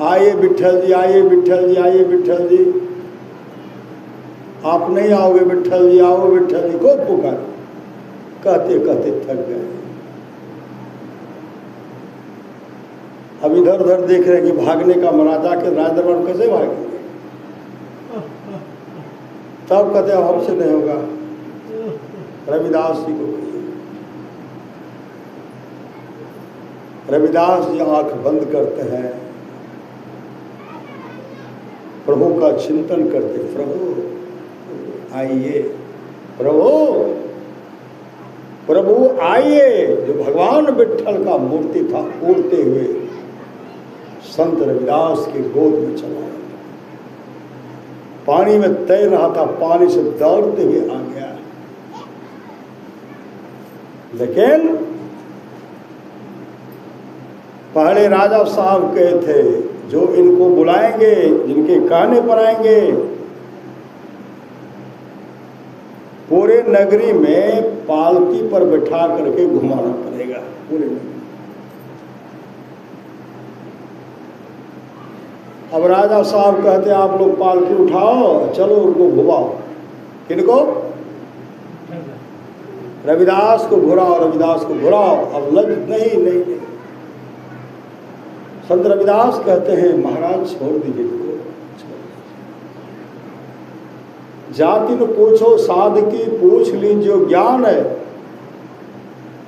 आइए विट्ठल जी, आइए विट्ठल जी, आइए विट्ठल जी। आप नहीं आओगे विट्ठल जी, आओ विट्ठल जी को पुकार। कहते कहते थक गए। अब इधर उधर देख रहे हैं कि भागने का राजा के राजदरबार कैसे भागेंगे। तब कहते अब हमसे नहीं होगा, रविदास जी को कहिए। रविदास जी आंख बंद करते हैं, प्रभु का चिंतन करते, प्रभु आइए, प्रभु प्रभु आइए। जो भगवान विट्ठल का मूर्ति था उड़ते हुए संत रविदास के गोद में चला, पानी में तैर रहा था, पानी से दौड़ते हुए आ गया। लेकिन पहले राजा साहब कहे थे जो इनको बुलाएंगे, जिनके कहने पर आएंगे, पूरे नगरी में पालकी पर बैठा करके घुमाना पड़ेगा पूरे नगरी। अब राजा साहब कहते आप लोग पालकी उठाओ, चलो उनको घुमाओ। किनको? रविदास को घुराओ, रविदास को घुराओ। अब लज नहीं नहीं नहीं, संत रविदास कहते हैं महाराज छोड़ दीजिए इनको। जाति न पूछो साधकी, पूछ लीजिए ज्ञान है।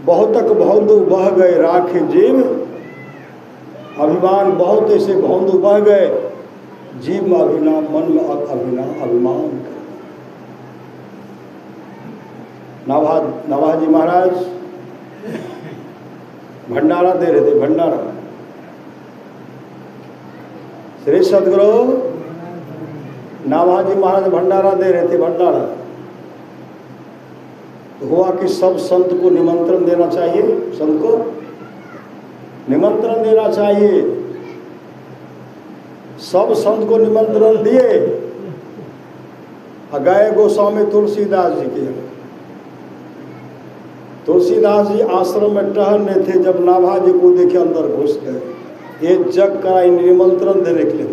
बहुतक भौंदू बह गए राखे जीव, अभिमान बहुत ऐसे भौंदू बह गए, जीव में अभिमान, मन में अभिमान कर। नाभाजी महाराज भंडारा दे रहे थे, भंडारा। श्री सदगुरु नाभाजी महाराज भंडारा दे रहे थे, भंडारा। तो हुआ कि सब संत को निमंत्रण देना चाहिए, संत को निमंत्रण देना चाहिए। सब संत को निमंत्रण दिए। गए गोस्वामी तुलसीदास जी के। तुलसीदास जी आश्रम में टहलने थे, जब नाभाजी को देखे अंदर घुस गए। ये जग कराई निमंत्रण देने के लिए,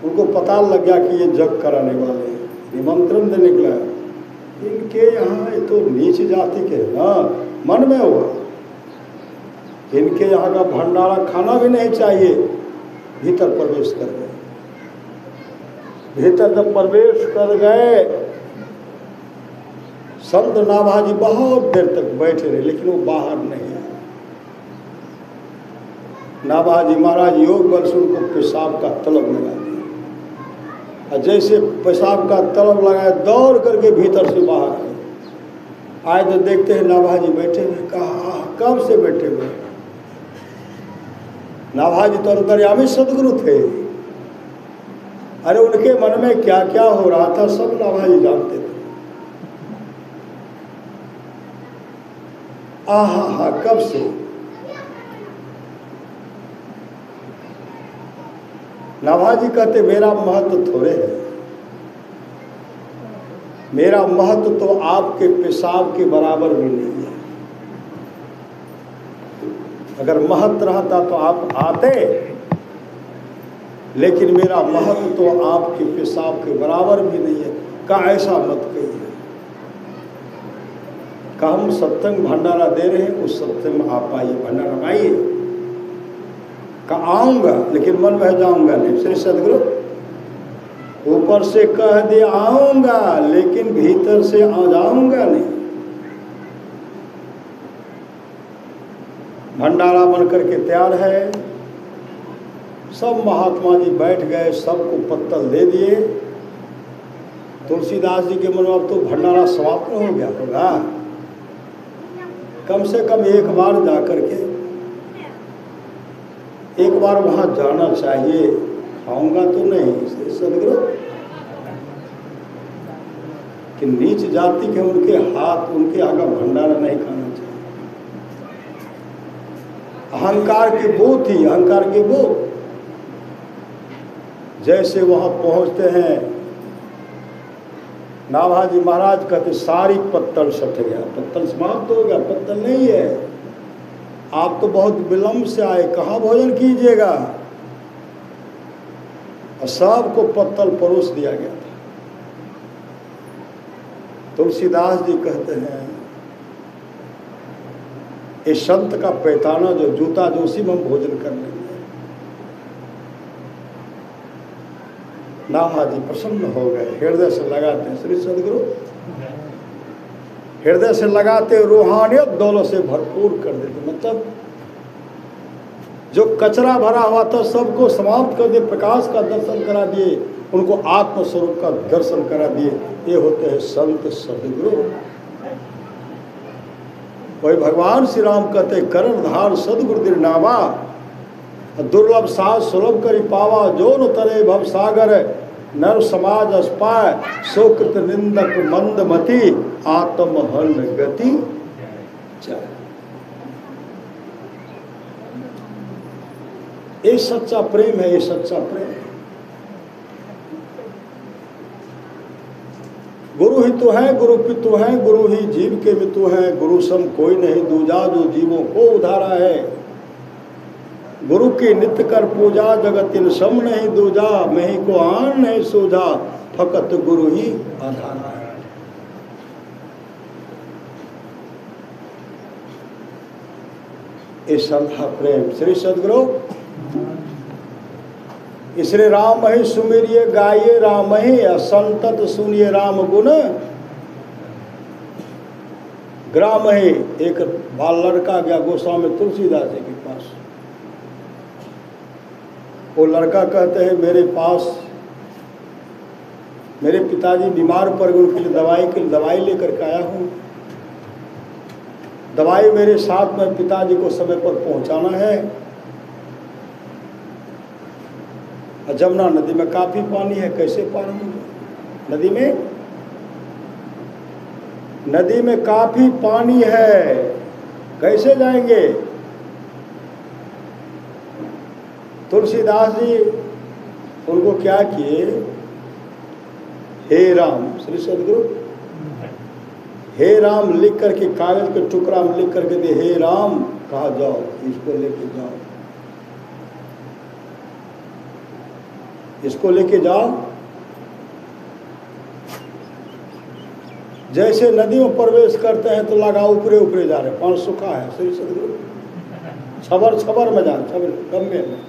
उनको पता लग गया कि ये जग कराने वाले हैं, निमंत्रण देने के लिए। इनके यहाँ ये तो नीच जाति के ना, मन में हुआ इनके यहाँ का भंडारा खाना भी नहीं चाहिए। भीतर प्रवेश कर गए। भीतर जब प्रवेश कर गए, संत नाभाजी बहुत देर तक बैठे रहे, लेकिन वो बाहर नहीं आए। नाभाजी महाराज योग बल से उनको पेशाब का तलब लगा दिया, और जैसे पेशाब का तलब लगाए दौड़ करके भीतर से बाहर आए। तो देखते हैं नाभाजी बैठे हुए। कहा कब से बैठे हुए? नाभाजी तो अंतर्यामी सदगुरु थे। अरे उनके मन में क्या क्या हो रहा था सब नाभाजी जानते थे। आहा कब से? नाभाजी कहते मेरा महत्व थोड़े है, मेरा महत्व तो आपके पेशाब के बराबर भी नहीं है। अगर महत्व रहता तो आप आते, लेकिन मेरा महत्व तो आपके पेशाब के बराबर भी नहीं है। का ऐसा मत कहिए, का हम सत्संग भंडारा दे रहे हैं, उस सत्संग में आप आइए, भंडारा पाइए। का आऊँगा लेकिन मन में जाऊँगा नहीं। श्री सदगुरु ऊपर से कह दे आऊँगा लेकिन भीतर से आ जाऊँगा नहीं। भंडारा बन करके तैयार है। सब महात्मा जी बैठ गए, सबको पत्तल दे दिए। तुलसीदास जी के मन में अब तो भंडारा समाप्त हो गया होगा, कम से कम एक बार जा करके एक बार वहां जाना चाहिए। खाऊंगा तो नहीं, इसलिए सदगुरु कि नीच जाति के उनके हाथ, उनके आगे भंडारा नहीं खाना चाहिए। अहंकार की बू थी, अहंकार की बू। जैसे वहां पहुंचते हैं, नाभाजी महाराज कहते सारी पत्तल सट गया, पत्तल समाप्त हो गया, पत्तल नहीं है। आप तो बहुत विलंब से आए, कहाँ भोजन कीजिएगा। और सबको पत्तल परोस दिया गया था। तुलसीदास जी कहते हैं इस संत का पैताना जो जूता जो उसी में हम भोजन कर लेंगे। नाभाजी प्रसन्न हो गए, हृदय से लगाते हैं श्री सदगुरु, हृदय से लगाते रूहानियत दौलत से भरपूर कर देते। मतलब जो कचरा भरा हुआ था सबको समाप्त कर दिए, प्रकाश का दर्शन करा दिए, उनको आत्म स्वरूप का दर्शन करा दिए। ये होते हैं संत सदगुरु। वही भगवान श्री राम कहते करण धार सदगुरु दिरनामा, दुर्लभ साज सुलभ करी पावा, जो न तरे भव सागर नर समाज अस्पाय, सोकृत निंदक मंदमति आत्महन गति चाहे। ये सच्चा प्रेम है, ये सच्चा प्रेम। गुरु ही तो है, गुरु पितु है, गुरु ही जीव के मितु है। गुरु सम कोई नहीं दूजा, जो जीवों को उधारा है। गुरु की नित्य कर पूजा, जगत इन सम नहीं दूजा। मैं ही को आन नहीं सूझा, फकत गुरु ही आधारा है। ये श्रद्धा प्रेम श्री सदगुरु। इसलिए राम ही सुमिरिय गाये राम ही, असंतत सुनिए राम गुण ग्राम ही। एक बाल लड़का गया गोस्वामी तुलसीदास जी के पास। वो लड़का कहते हैं मेरे पास मेरे पिताजी बीमार पड़ गए, उनके लिए दवाई लेकर के आया हूँ। दवाई मेरे साथ में पिताजी को समय पर पहुंचाना है। जमुना नदी में काफी पानी है, कैसे पार होंगे? नदी में काफी पानी है, कैसे जाएंगे? तुलसीदास जी उनको क्या किए, हे राम श्री सदगुरु, हे राम लिख करके कागज के टुकड़ा में लिख करके दे, हे राम कहा जाओ, इसको लेके जाओ, इसको लेके जाओ। जैसे नदी में प्रवेश करते हैं तो लगा ऊपरे ऊपरे जा रहे, पानी सूखा है श्री सदगुरु, छबर छबर में जा, छबर गम्मे में।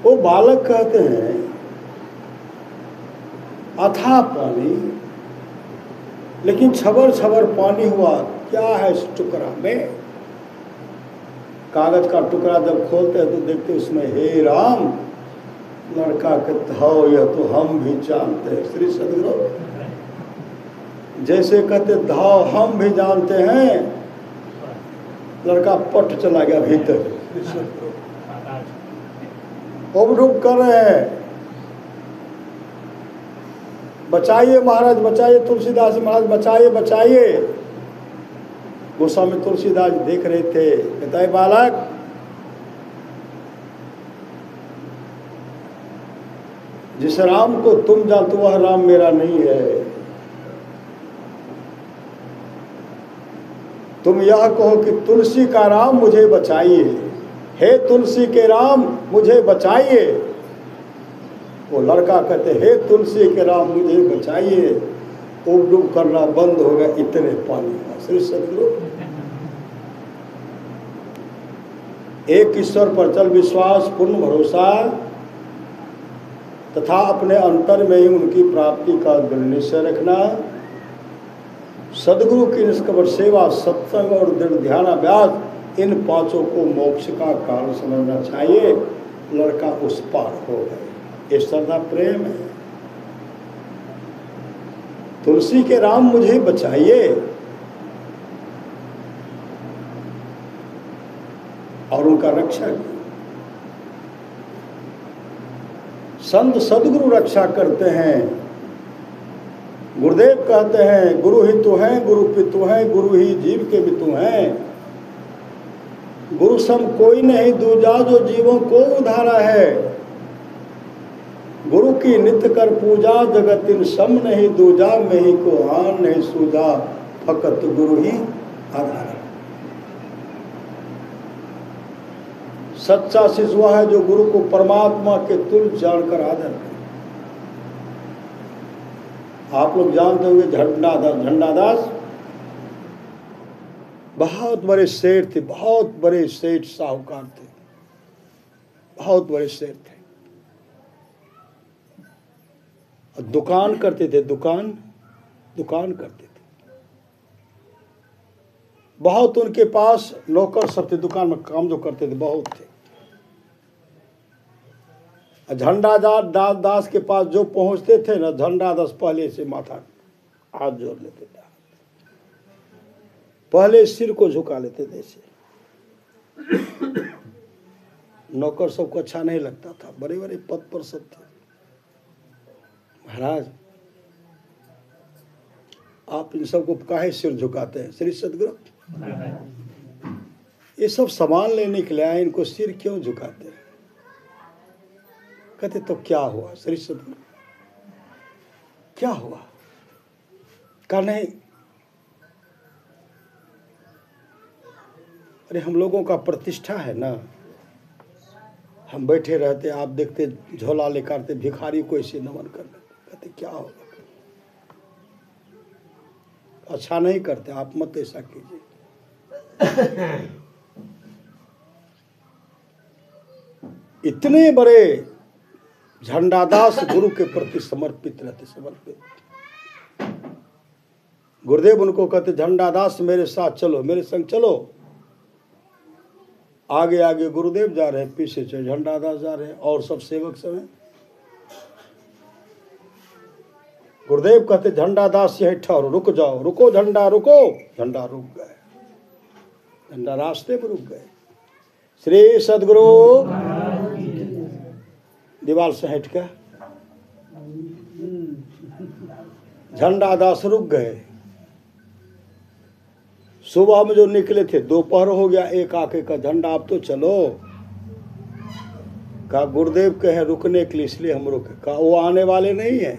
वो बालक कहते हैं अथाह पानी, लेकिन छबर छबर पानी हुआ, क्या है इस टुकड़ा में? कागज का टुकड़ा जब खोलते हैं तो देखते उसमें हे राम। लड़का कहता हो यह तो हम भी जानते हैं श्री सदगुरु। जैसे कहते धाव हम भी जानते हैं, लड़का पट चला गया भीतर। उबडुब कर रहे हैं, बचाइए महाराज बचाइए, तुलसीदास महाराज बचाइए बचाइए। गोस्वामी तुलसीदास देख रहे थे, कहता है बालक जिस राम को तुम जानते वह राम मेरा नहीं है। तुम यह कहो कि तुलसी का राम मुझे बचाइए, हे तुलसी के राम मुझे बचाइए। वो लड़का कहते हे तुलसी के राम मुझे बचाइए। उब करना बंद हो गया इतने पानी का। श्री सदगुरु एक ईश्वर पर चल विश्वास पूर्ण भरोसा तथा अपने अंतर में ही उनकी प्राप्ति का दृढ़ निश्चय रखना। सदगुरु की निष्कपट सेवा, सत्संग और दृढ़ ध्यानाभ्यास, इन पांचों को मोक्ष का कारण समझना चाहिए। लड़का उस पार हो गए। ये श्रद्धा प्रेम है। तुलसी के राम मुझे बचाइए और उनका रक्षा किया। संत सदगुरु रक्षा करते हैं। गुरुदेव कहते हैं गुरु ही तो है, गुरु पितु है, गुरु ही जीव के पितु हैं। गुरु सम कोई नहीं दूजा, जो जीवों को उधारा है। गुरु की नित्य कर पूजा, जगत इन सम नहीं दूजा। में ही को आन नहीं सूझा, फकत गुरु ही आधार। सच्चा शिष्य वह है जो गुरु को परमात्मा के तुल्य जानकर आदर करे। आप लोग जानते होंगे झंडादास बहुत बड़े सेठ थे, बहुत बड़े सेठ साहूकार थे, बहुत बड़े सेठ थे। दुकान करते थे, दुकान करते थे। बहुत उनके पास नौकर सब थे, दुकान में काम जो करते थे बहुत थे। झंडादास के पास जो पहुंचते थे ना, झंडादास पहले से माथा हाथ जोड़ लेते थे, पहले सिर को झुका लेते थे ऐसे। नौकर सबको अच्छा नहीं लगता था, बड़े बड़े पद पर सब थे। महाराज आप इन सबको काहे सिर झुकाते हैं? श्री सदगुरु ये सब सामान लेने के लिए आए, इनको सिर क्यों झुकाते हैं? कहते तो क्या हुआ श्री सदगुरु, क्या हुआ? कहा नहीं, अरे हम लोगों का प्रतिष्ठा है ना, हम बैठे रहते, आप देखते झोला लेकर आते, भिखारी को ऐसे नमन कर लेते। कहते क्या होगा? अच्छा नहीं करते, आप मत ऐसा कीजिए। इतने बड़े झंडादास गुरु के प्रति समर्पित रहते, समर्पित। गुरुदेव उनको कहते झंडादास मेरे साथ चलो, मेरे संग चलो। आगे आगे गुरुदेव जा रहे हैं, पीछे से झंडादास जा रहे हैं और सब सेवक सब हैं। गुरुदेव कहते झंडादास यही ठहरो, रुक जाओ, रुको झंडा रुको। झंडा रुक गए, झंडा रास्ते में रुक गए। श्री सदगुरु दीवार से हट के झंडादास रुक गए। सुबह में जो निकले थे, दोपहर हो गया, एक आके का झंडा आप तो चलो। कहा गुरुदेव कहे रुकने के लिए, इसलिए हम रुके। कहा वो आने वाले नहीं है।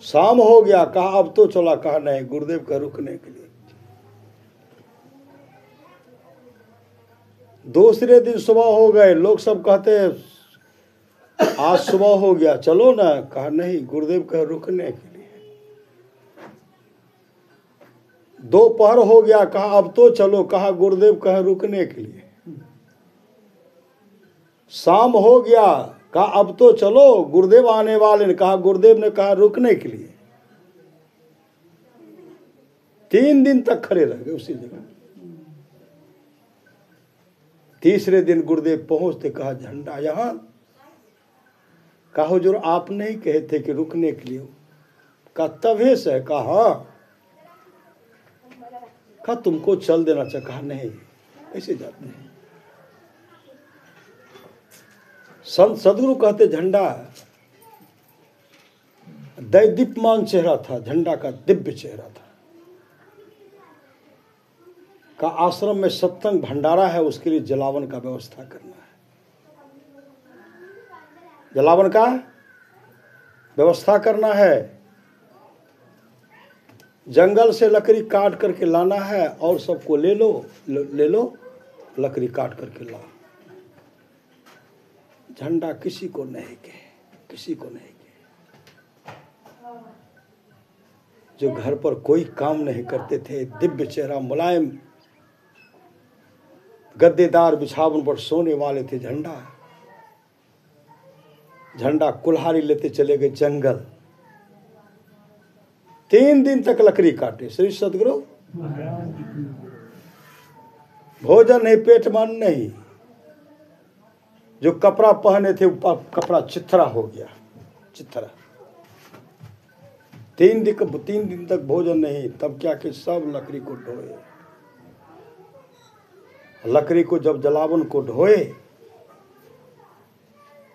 शाम हो गया, कहा अब तो चला। कहा नहीं, गुरुदेव का रुकने के लिए। दूसरे दिन सुबह हो गए, लोग सब कहते आज सुबह हो गया, चलो ना। कहा नहीं, गुरुदेव का रुकने के लिए। दोपहर हो गया, कहा अब तो चलो। कहा गुरुदेव कहे रुकने के लिए। शाम हो गया, कहा अब तो चलो, गुरुदेव आने वाले ने। कहा गुरुदेव ने कहा रुकने के लिए। 3 दिन तक खड़े रह गए उसी जगह। तीसरे दिन गुरुदेव पहुंचते, कहा झंडा यहां। कहा हुजूर आप नहीं कहे थे कि रुकने के लिए? कहा तभी से। कहा तुमको चल देना चाहिए। कहा नहीं, कैसे जाते हैं? संत सदगुरु कहते झंडा दैदीप्यमान चेहरा था, झंडा का दिव्य चेहरा था। का आश्रम में सत्संग भंडारा है, उसके लिए जलावन का व्यवस्था करना है। जलावन का व्यवस्था करना है। जंगल से लकड़ी काट करके लाना है और सबको ले लो लकड़ी काट करके लाओ। झंडा किसी को नहीं कहे, किसी को नहीं किए। जो घर पर कोई काम नहीं करते थे, दिव्य चेहरा, मुलायम गद्देदार बिछावन पर सोने वाले थे। झंडा कुल्हाड़ी लेते चले गए जंगल। 3 दिन तक लकड़ी काटे। श्री सदगुरु भोजन नहीं, पेट मन नहीं। जो कपड़ा पहने थे कपड़ा चिथरा हो गया, चिथरा। 3 दिन तक भोजन नहीं। तब क्या कि सब लकड़ी को ढोए। लकड़ी को जब जलावन को ढोए,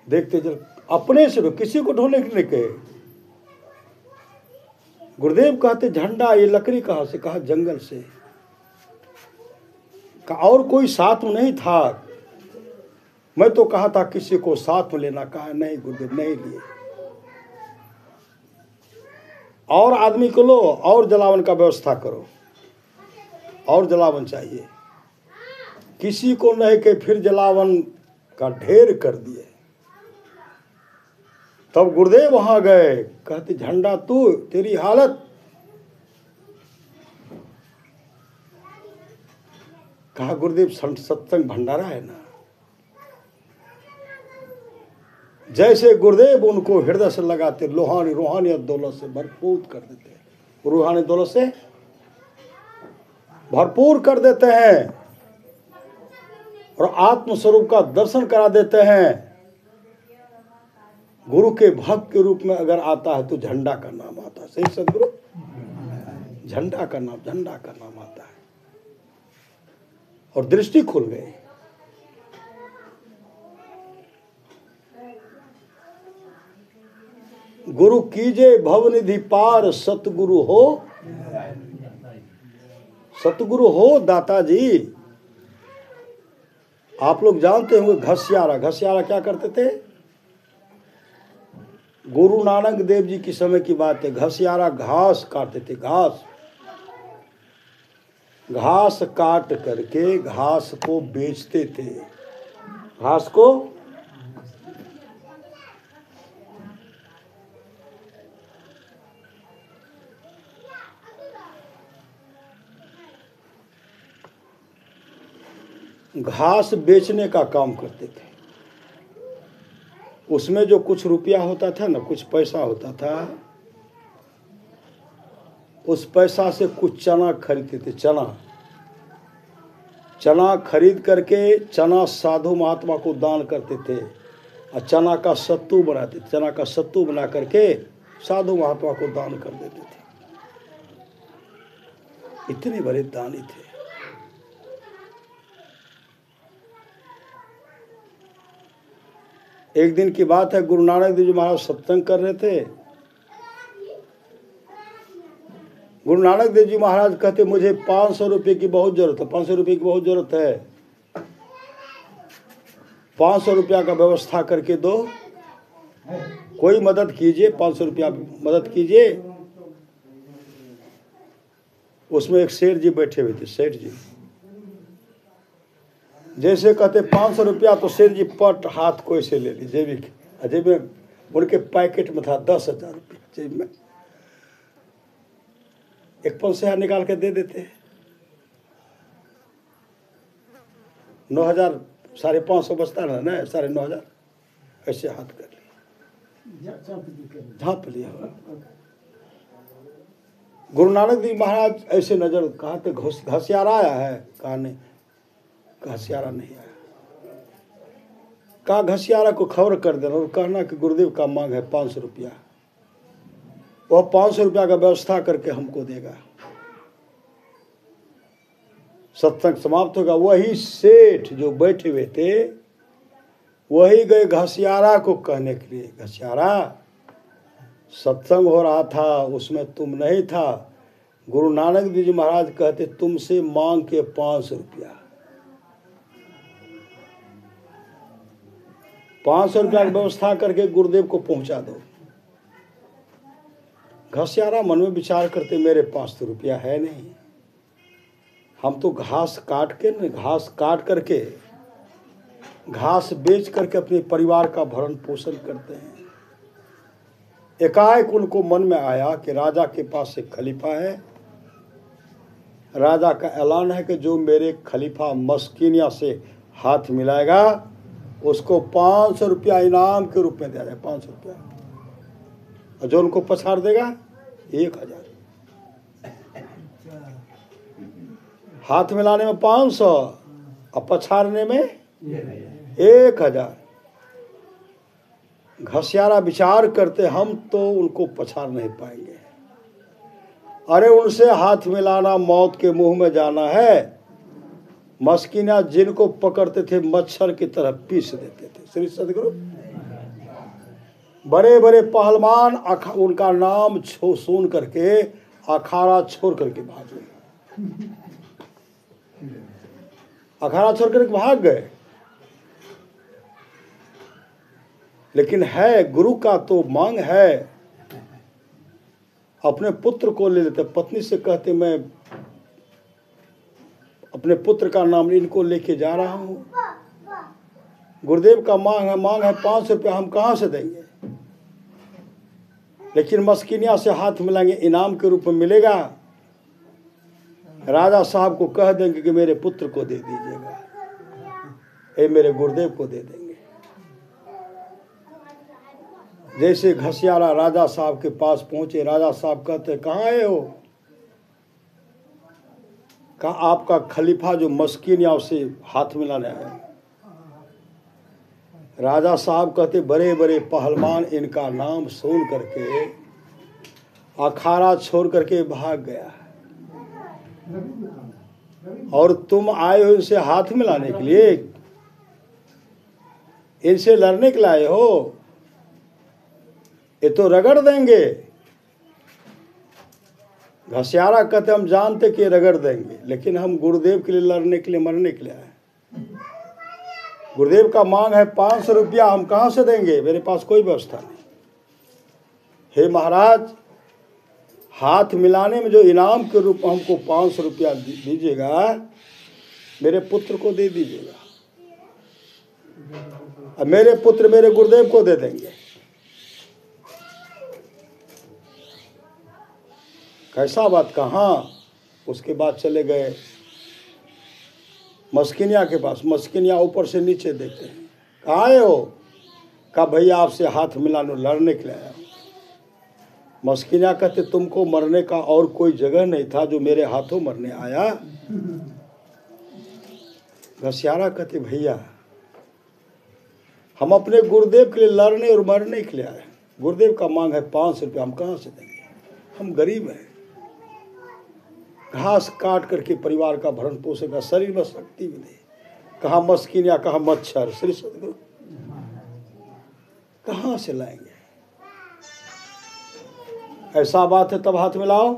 देखते जब अपने से किसी को ढोने के लिए कहे। गुरुदेव कहते झंडा ये लकड़ी कहाँ से? कहा जंगल से। कहा और कोई साथ में नहीं था? मैं तो कहा था किसी को साथ में लेना। कहा नहीं गुरुदेव, नहीं लिए। और आदमी को लो और जलावन का व्यवस्था करो, और जलावन चाहिए। किसी को नहीं के फिर जलावन का ढेर कर दिए। तब गुरुदेव वहां गए। कहते झंडा तू, तेरी हालत। कहा गुरुदेव सत्संग भंडारा है ना। जैसे गुरुदेव उनको हृदय से लगाते, रूहानी दौलत से भरपूर कर देते। रूहानी दौलत से भरपूर कर देते हैं और आत्म स्वरूप का दर्शन करा देते हैं। गुरु के भक्त के रूप में अगर आता है तो झंडा का नाम आता है। सही सदगुरु, झंडा का नाम आता है। और दृष्टि खुल गई। गुरु कीजे भवनिधि पार, सतगुरु हो, सतगुरु हो दाता जी। आप लोग जानते होंगे घसियारा क्या करते थे? गुरु नानक देव जी की समय की बात है। घसियारा घास काटते थे। घास काट करके घास को बेचते थे। घास को घास बेचने का काम करते थे। उसमें जो कुछ रुपया होता था ना, कुछ पैसा होता था, उस पैसा से कुछ चना खरीदते थे। चना खरीद करके चना साधु महात्मा को दान करते थे और चना का सत्तू बनाते थे। चना का सत्तू बना करके साधु महात्मा को दान कर देते थे। इतने बड़े दानी थे। एक दिन की बात है, गुरु नानक देव जी महाराज सत्संग कर रहे थे। गुरु नानक देव जी महाराज कहते मुझे 500 रुपये की बहुत जरूरत है। 500 रुपये की बहुत जरूरत है। 500 रुपया का व्यवस्था करके दो। कोई मदद कीजिए, 500 रुपया मदद कीजिए। उसमें एक सेठ जी बैठे हुए थे। सेठ जी जैसे कहते 500 रुपया, तो सेठ जी पट हाथ को ऐसे ले ली जेब में। उनके पैकेट में था 10,000 रुपये। जेब में एक 500 निकाल के दे देते। 9,000 550 बचता ना, 9,500 ऐसे हाथ कर लिया, झाँप लिया। गुरु नानक देव महाराज ऐसे नजर, कहा तो घसियारा आया है? कहा नहीं, घसियारा नहीं आया। कहा घसियारा को खबर कर देना और कहना कि गुरुदेव का मांग है 500 रुपया। वह 500 रुपया का व्यवस्था करके हमको देगा। सत्संग समाप्त होगा। वही सेठ जो बैठे हुए थे वही गए घसियारा को कहने के लिए, घसियारा सत्संग हो रहा था, उसमें तुम नहीं था। गुरु नानक देव जी महाराज कहते तुमसे मांग के 500 रुपया। 500 रुपया की व्यवस्था करके गुरुदेव को पहुंचा दो। घसियारा मन में विचार करते मेरे पास तो रुपया है नहीं। हम तो घास काट करके घास बेच करके अपने परिवार का भरण पोषण करते हैं। एकाएक उनको मन में आया कि राजा के पास एक खलीफा है, राजा का ऐलान है कि जो मेरे खलीफा मस्किनिया से हाथ मिलाएगा उसको 500 रुपया इनाम के रूप में दिया जाए, 500 रुपया, और जो उनको पछाड़ देगा 1000। हाथ मिलाने में 500 और पछाड़ने में 1000। घसियारा विचार करते हम तो उनको पछाड़ नहीं पाएंगे, अरे उनसे हाथ मिलाना मौत के मुंह में जाना है। मस्किना जिनको पकड़ते थे मच्छर की तरह पीस देते थे। श्री सदगुरु बड़े बड़े पहलवान उनका नाम सुन करके अखाड़ा छोड़ करके भागे, अखाड़ा छोड़ करके भाग गए। लेकिन है गुरु का तो मांग है, अपने पुत्र को ले लेते, पत्नी से कहते मैं अपने पुत्र का नाम इनको लेके जा रहा हूं। गुरुदेव का मांग है 500 रुपया, हम कहां से देंगे? लेकिन मस्किनिया से हाथ मिलाएंगे, इनाम के रूप में मिलेगा। राजा साहब को कह देंगे कि मेरे पुत्र को दे दीजिएगा, ये मेरे गुरुदेव को दे देंगे। जैसे घसियारा राजा साहब के पास पहुंचे, राजा साहब कहते कहाँ आए हो? कहा आपका खलीफा जो मस्किनिया उसे हाथ मिलाने आया। राजा साहब कहते बड़े बड़े पहलवान इनका नाम सुन करके अखाड़ा छोड़ करके भाग गया, और तुम आए हो इनसे हाथ मिलाने के लिए, इनसे लड़ने के लिए आए हो? ये तो रगड़ देंगे। घसियारा कहते हम जानते कि रगड़ देंगे, लेकिन हम गुरुदेव के लिए लड़ने के लिए मरने के लिए आए। गुरुदेव का मांग है 500 रुपया, हम कहां से देंगे? मेरे पास कोई व्यवस्था नहीं। हे महाराज, हाथ मिलाने में जो इनाम के रूप में हमको 500 रुपया दीजिएगा, मेरे पुत्र को दे दीजिएगा, और मेरे पुत्र मेरे गुरुदेव को दे देंगे। कैसा बात? कहाँ? उसके बाद चले गए मस्किनिया के पास। मस्किनिया ऊपर से नीचे देखते हैं, कहाँ आए हो? कहा भैया आपसे हाथ मिलाने लड़ने के लिए आया हूँ। मस्किनिया कहते तुमको मरने का और कोई जगह नहीं था जो मेरे हाथों मरने आया? घसियारा कहते भैया हम अपने गुरुदेव के लिए लड़ने और मरने के लिए आए, गुरुदेव का मांग है 500 रुपया, हम कहाँ से देंगे? हम गरीब हैं, घास काट करके परिवार का भरण पोषण का, शरीर में शक्ति भी नहीं। कहाँ मस्किनिया, कहाँ मच्छर। श्री सदगुरु कहाँ से लाएंगे? ऐसा बात है तब हाथ मिलाओ।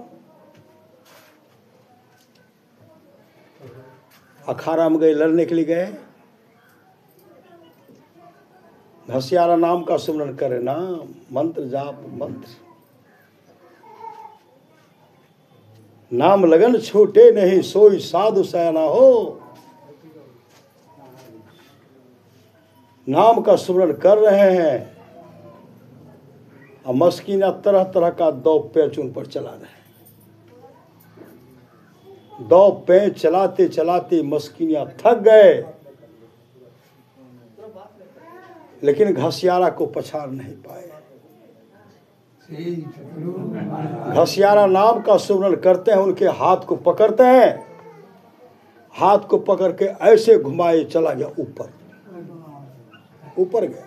अखाड़ा में गए, लड़ने के लिए गए। घसियारा नाम का सुमरन करे, नाम मंत्र जाप मंत्र, नाम लगन छूटे नहीं सोई साधु सयाना हो। नाम का सुमरन कर रहे हैं, और मस्किना तरह तरह का दो पैच उन पर चला रहे हैं। दो पैच चलाते चलाते मस्किनिया थक गए, लेकिन घसियारा को पछाड़ नहीं पाए। घसियारा नाम का सुमरन करते हैं, उनके हाथ को पकड़ते हैं, हाथ को पकड़ के ऐसे घुमाए, चला गया ऊपर। ऊपर गया,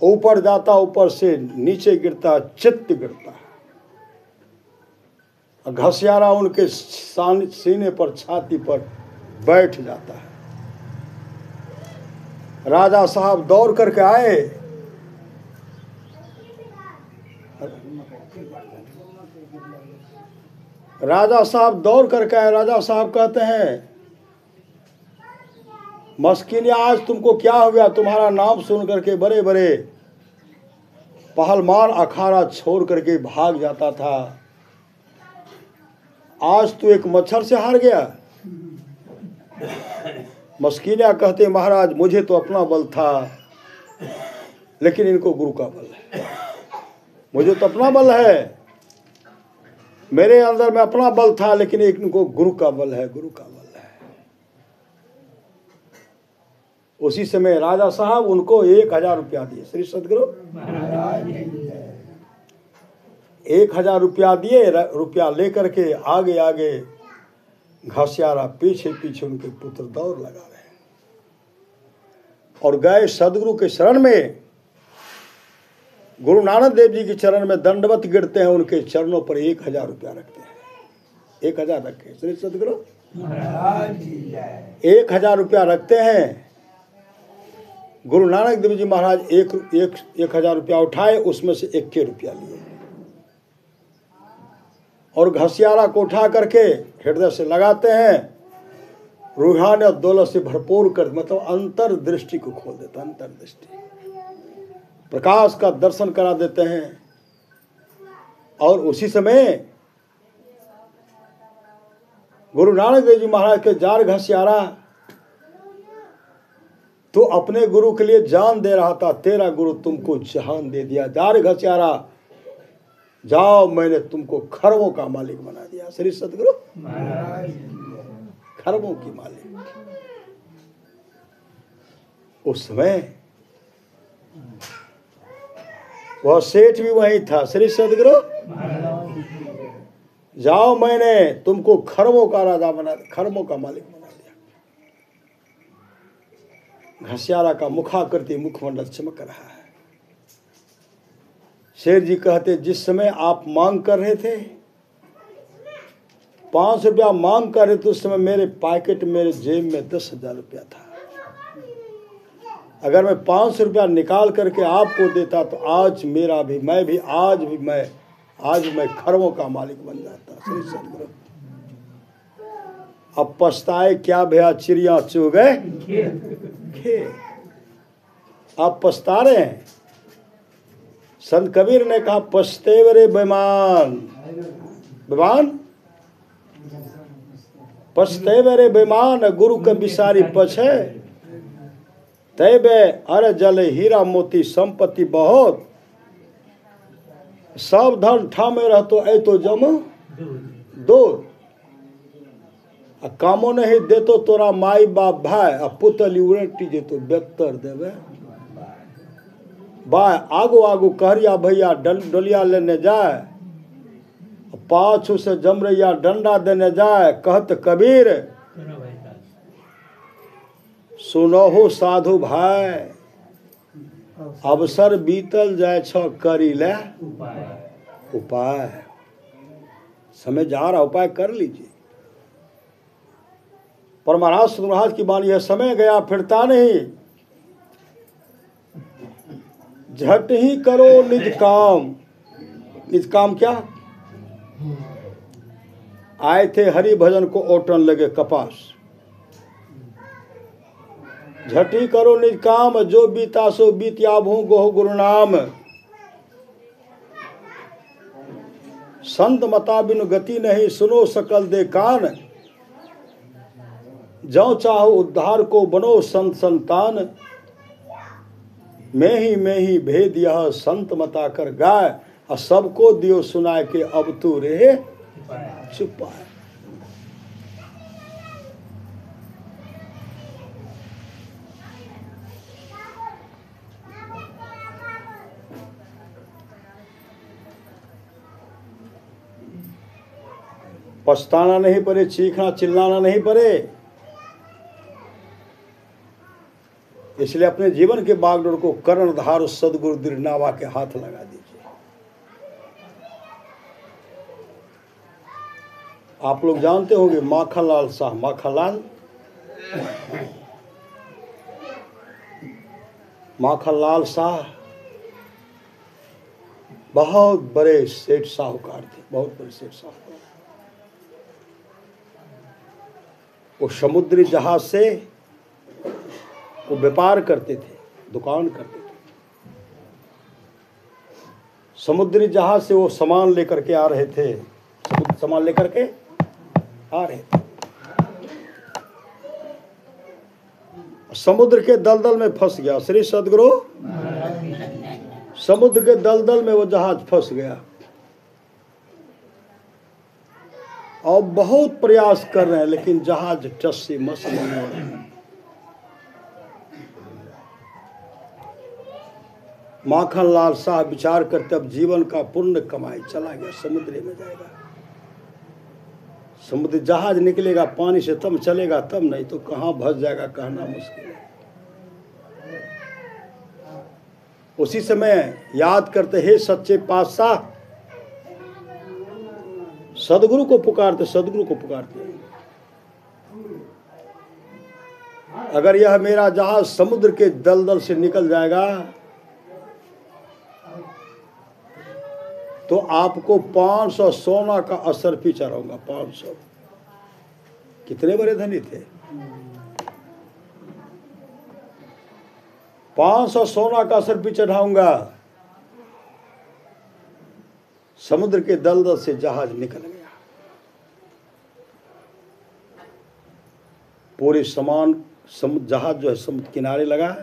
ऊपर जाता, ऊपर से नीचे गिरता, चित्त गिरता। घसियारा उनके सीने पर, छाती पर बैठ जाता है। राजा साहब दौड़ करके आए, राजा साहब दौड़ करके आए। राजा साहब कहते हैं मस्किनिया आज तुमको क्या हो गया? तुम्हारा नाम सुन करके बड़े बड़े पहलवान अखाड़ा छोड़ करके भाग जाता था, आज तू एक मच्छर से हार गया। मस्किनिया कहते महाराज मुझे तो अपना बल था, लेकिन इनको गुरु का बल है। मुझे तो अपना बल है, मेरे अंदर में अपना बल था, लेकिन एक इनको गुरु का बल है, गुरु का बल है। उसी समय राजा साहब उनको 1000 रुपया दिए। श्री सदगुरु 1000 रुपया दिए। रुपया लेकर के आगे आगे घसियारा पीछे पीछे उनके पुत्र दौड़ लगा रहे हैं और गए सदगुरु के शरण में। गुरु नानक देव जी के चरण में दंडवत गिरते हैं, उनके चरणों पर 1000 रुपया रखते हैं। 1000 रखे श्री सदगुरु 1000 रुपया रखते हैं। गुरु नानक देव जी महाराज 1000 रुपया उठाए, उसमें से 1 रुपया लिए और घसियारा को उठा करके हृदय से लगाते हैं। रूहान और दौलत से भरपूर कर, मतलब अंतर्दृष्टि को खोल देता, अंतर्दृष्टि, प्रकाश का दर्शन करा देते हैं। और उसी समय गुरु नानक देव जी महाराज के जार घसियारा तो अपने गुरु के लिए जान दे रहा था। तेरा गुरु तुमको जहान दे दिया। जार घसियारा जाओ, मैंने तुमको खरबों का मालिक बना दिया। श्री सदगुरु खरबों की मालिक। उस समय वह सेठ भी वहीं था। श्री सदगुरु जाओ, मैंने तुमको खरबों का राजा बना, खरबों का मालिक बना दिया। घसियारा का मुखाकृति मुखमंडल चमक रहा है। शेर जी कहते, जिस समय आप मांग कर रहे थे 5 रुपया मांग कर रहे थे, उस समय मेरे पैकेट, मेरे जेब में 10,000 रुपया था। अगर मैं 500 रुपया निकाल करके आपको देता तो आज मेरा भी, आज मैं खरबों का मालिक बन जाता। श्री सदगुरु अब पछताए क्या भैया, चिड़िया चो गए खेत। आप पछता रहे हैं। संत कबीर ने कहा, पछतेव रे बेमान, बेमान पछतेव रे बेमान, गुरु के बिसारी पछे तैबे अरे जल हीरा मोती संपत्ति बहुत, सब धन ठामे रहतो ऐ तो जम दो, कामो नहीं देतो तोरा माई बाप भाई, आ पुतली उड़टी जे तो बेहतर देवे बाय। आगो आगो कहरिया भैया डोलिया लेने जाए, पाछू से जमरैया डंडा देने जाए। कहत कबीर सुनहु साधु भाई, अवसर बीतल जाए छ करी ले उपाय। समय जा रहा, उपाय कर लीजिए। पर महाराज महाराज की बानी है, समय गया फिरता नहीं, झट ही करो निज काम। निज काम क्या? आए थे हरि भजन को ओटन लगे कपास। झट ही करो निज काम, जो बीता सो बीत आभू गोह गुरु नाम। संत मता बिनु गति नहीं, सुनो सकल दे कान। जो चाहो उद्धार को बनो संत संतान। में ही भेद यह संत मता कर गाय, और सबको दियो सुनाए के अब तू रहे छुपाए। पछताना नहीं पड़े, चीखना चिल्लाना नहीं पड़े। इसलिए अपने जीवन के बागडोर को कर्णधार सदगुरु दृढ़नावा के हाथ लगा दीजिए। आप लोग जानते होंगे माखनलाल शाह, माखनलाल शाह बहुत बड़े सेठ साहूकार थे, बहुत बड़े सेठ साहूकार। वो समुद्री जहाज से वो व्यापार करते थे, दुकान करते थे। समुद्री जहाज से वो सामान लेकर के आ रहे थे, सामान लेकर के आ रहे थे। समुद्र के दलदल में फंस गया। श्री सदगुरु समुद्र के दलदल में वो जहाज फंस गया और बहुत प्रयास कर रहे हैं, लेकिन जहाज टस से मस नहीं हो रहा है। माखनलाल शाह विचार करते अब जीवन का पुण्य कमाई, चला गया समुद्र में जाएगा। समुद्र जहाज निकलेगा पानी से तब चलेगा, तब नहीं तो कहाँ फंस जाएगा कहना मुश्किल है। उसी समय याद करते हे सच्चे पातशाह, सदगुरु को पुकारते, सदगुरु को पुकारते। अगर यह मेरा जहाज समुद्र के दलदल से निकल जाएगा तो आपको 500 सोना का असरफी चढ़ाऊंगा। 500 कितने बड़े धनी थे। 500 सोना का असरफी चढ़ाऊंगा। समुद्र के दलदल से जहाज निकल गया। पूरे सामान जहाज जो है समुद्र किनारे लगा,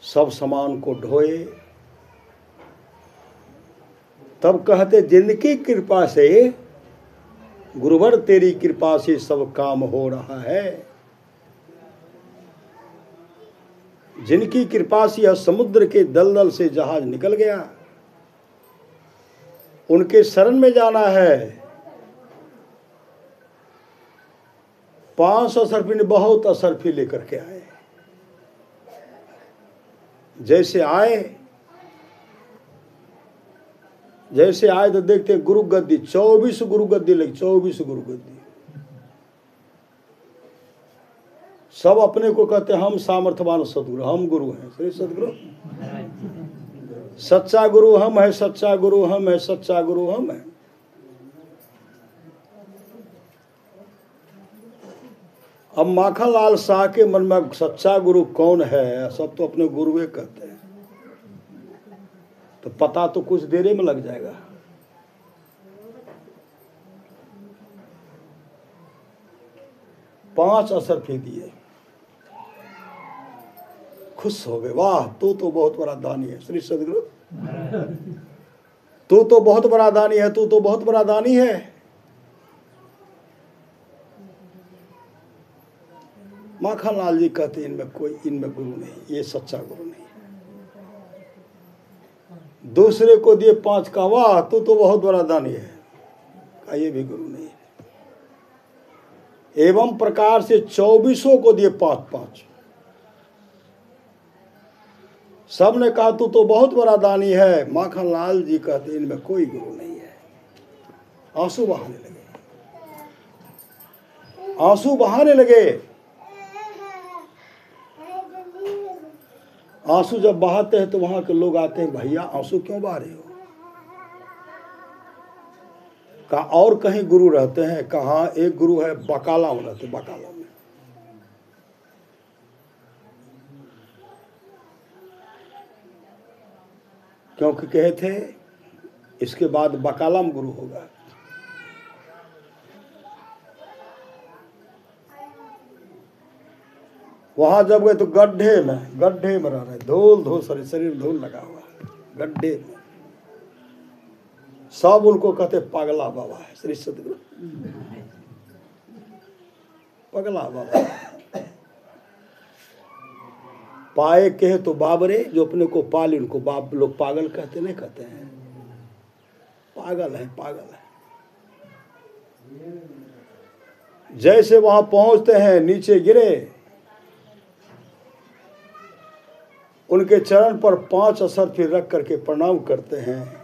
सब सामान को ढोए। तब कहते जिनकी कृपा से, गुरुवर तेरी कृपा से सब काम हो रहा है। जिनकी कृपा से यह समुद्र के दलदल से जहाज निकल गया, उनके शरण में जाना है। 500 असरफी ने बहुत असरफी लेकर के आए। जैसे आए तो देखते गुरु गद्दी, 24 गुरु गद्दी लगी, 24 गुरु गद्दी। सब अपने को कहते हम सामर्थ्यवान सदगुरु, हम गुरु हैं। श्री सदगुरु सच्चा गुरु हम है, सच्चा गुरु हम है, सच्चा गुरु हम है। अब माखनलाल शाह के मन में सच्चा गुरु कौन है, सब तो अपने गुरुए कहते हैं, तो पता तो कुछ देर में लग जाएगा। पांच असरफी दिए, खुश हो गए। वाह, तू तो बहुत बड़ा दानी है। श्री सदगुरु तू तो बहुत बड़ा दानी है, तू तो बहुत बड़ा दानी है। माखनलाल जी कहते इनमें गुरु नहीं, ये सच्चा गुरु नहीं। दूसरे को दिए 5 का, वाह तू तो बहुत बड़ा दानी है, का ये भी गुरु नहीं है। एवं प्रकार से 24 को दिए 5-5। सब ने कहा तू तो बहुत बड़ा दानी है। माखनलाल जी कहते इनमें कोई गुरु नहीं है। आंसू बहाने लगे, आंसू बहाने लगे। आंसू जब बहाते हैं तो वहां के लोग आते हैं, भैया आंसू क्यों बहा रहे हो? कहा और कहीं गुरु रहते हैं। कहा एक गुरु है बकाला में रहते, बकाला में। क्योंकि कहे थे इसके बाद बकाला में गुरु होगा। वहां जब गए तो गड्ढे में रह रहे, धूल शरीर धूल लगा हुआ, गड्ढे में। सब उनको कहते पगला बाबा है। श्री सदगुरु पगला बाबा। पाए कहे तो बाबरे, जो अपने को पाले उनको बाप लोग पागल कहते नहीं कहते हैं। पागल है, पागल है। जैसे वहां पहुंचते हैं, नीचे गिरे, उनके चरण पर 5 असरफी रख करके प्रणाम करते हैं।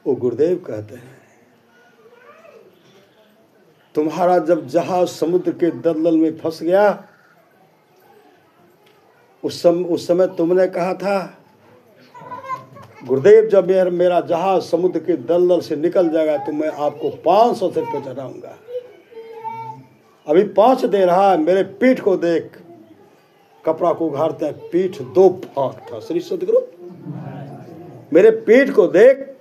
वो गुरुदेव कहते हैं तुम्हारा जब जहाज समुद्र के दलदल में फंस गया, उस समय तुमने कहा था गुरुदेव जब मेरा जहाज समुद्र के दलदल से निकल जाएगा तो मैं आपको 500 से पे चढ़ाऊंगा। अभी 5 दे रहा है। मेरे पीठ को देख, कपड़ा को उघाड़ते हैं, पीठ 2 फांक था। श्री सदगुरु मेरे पीठ को देख,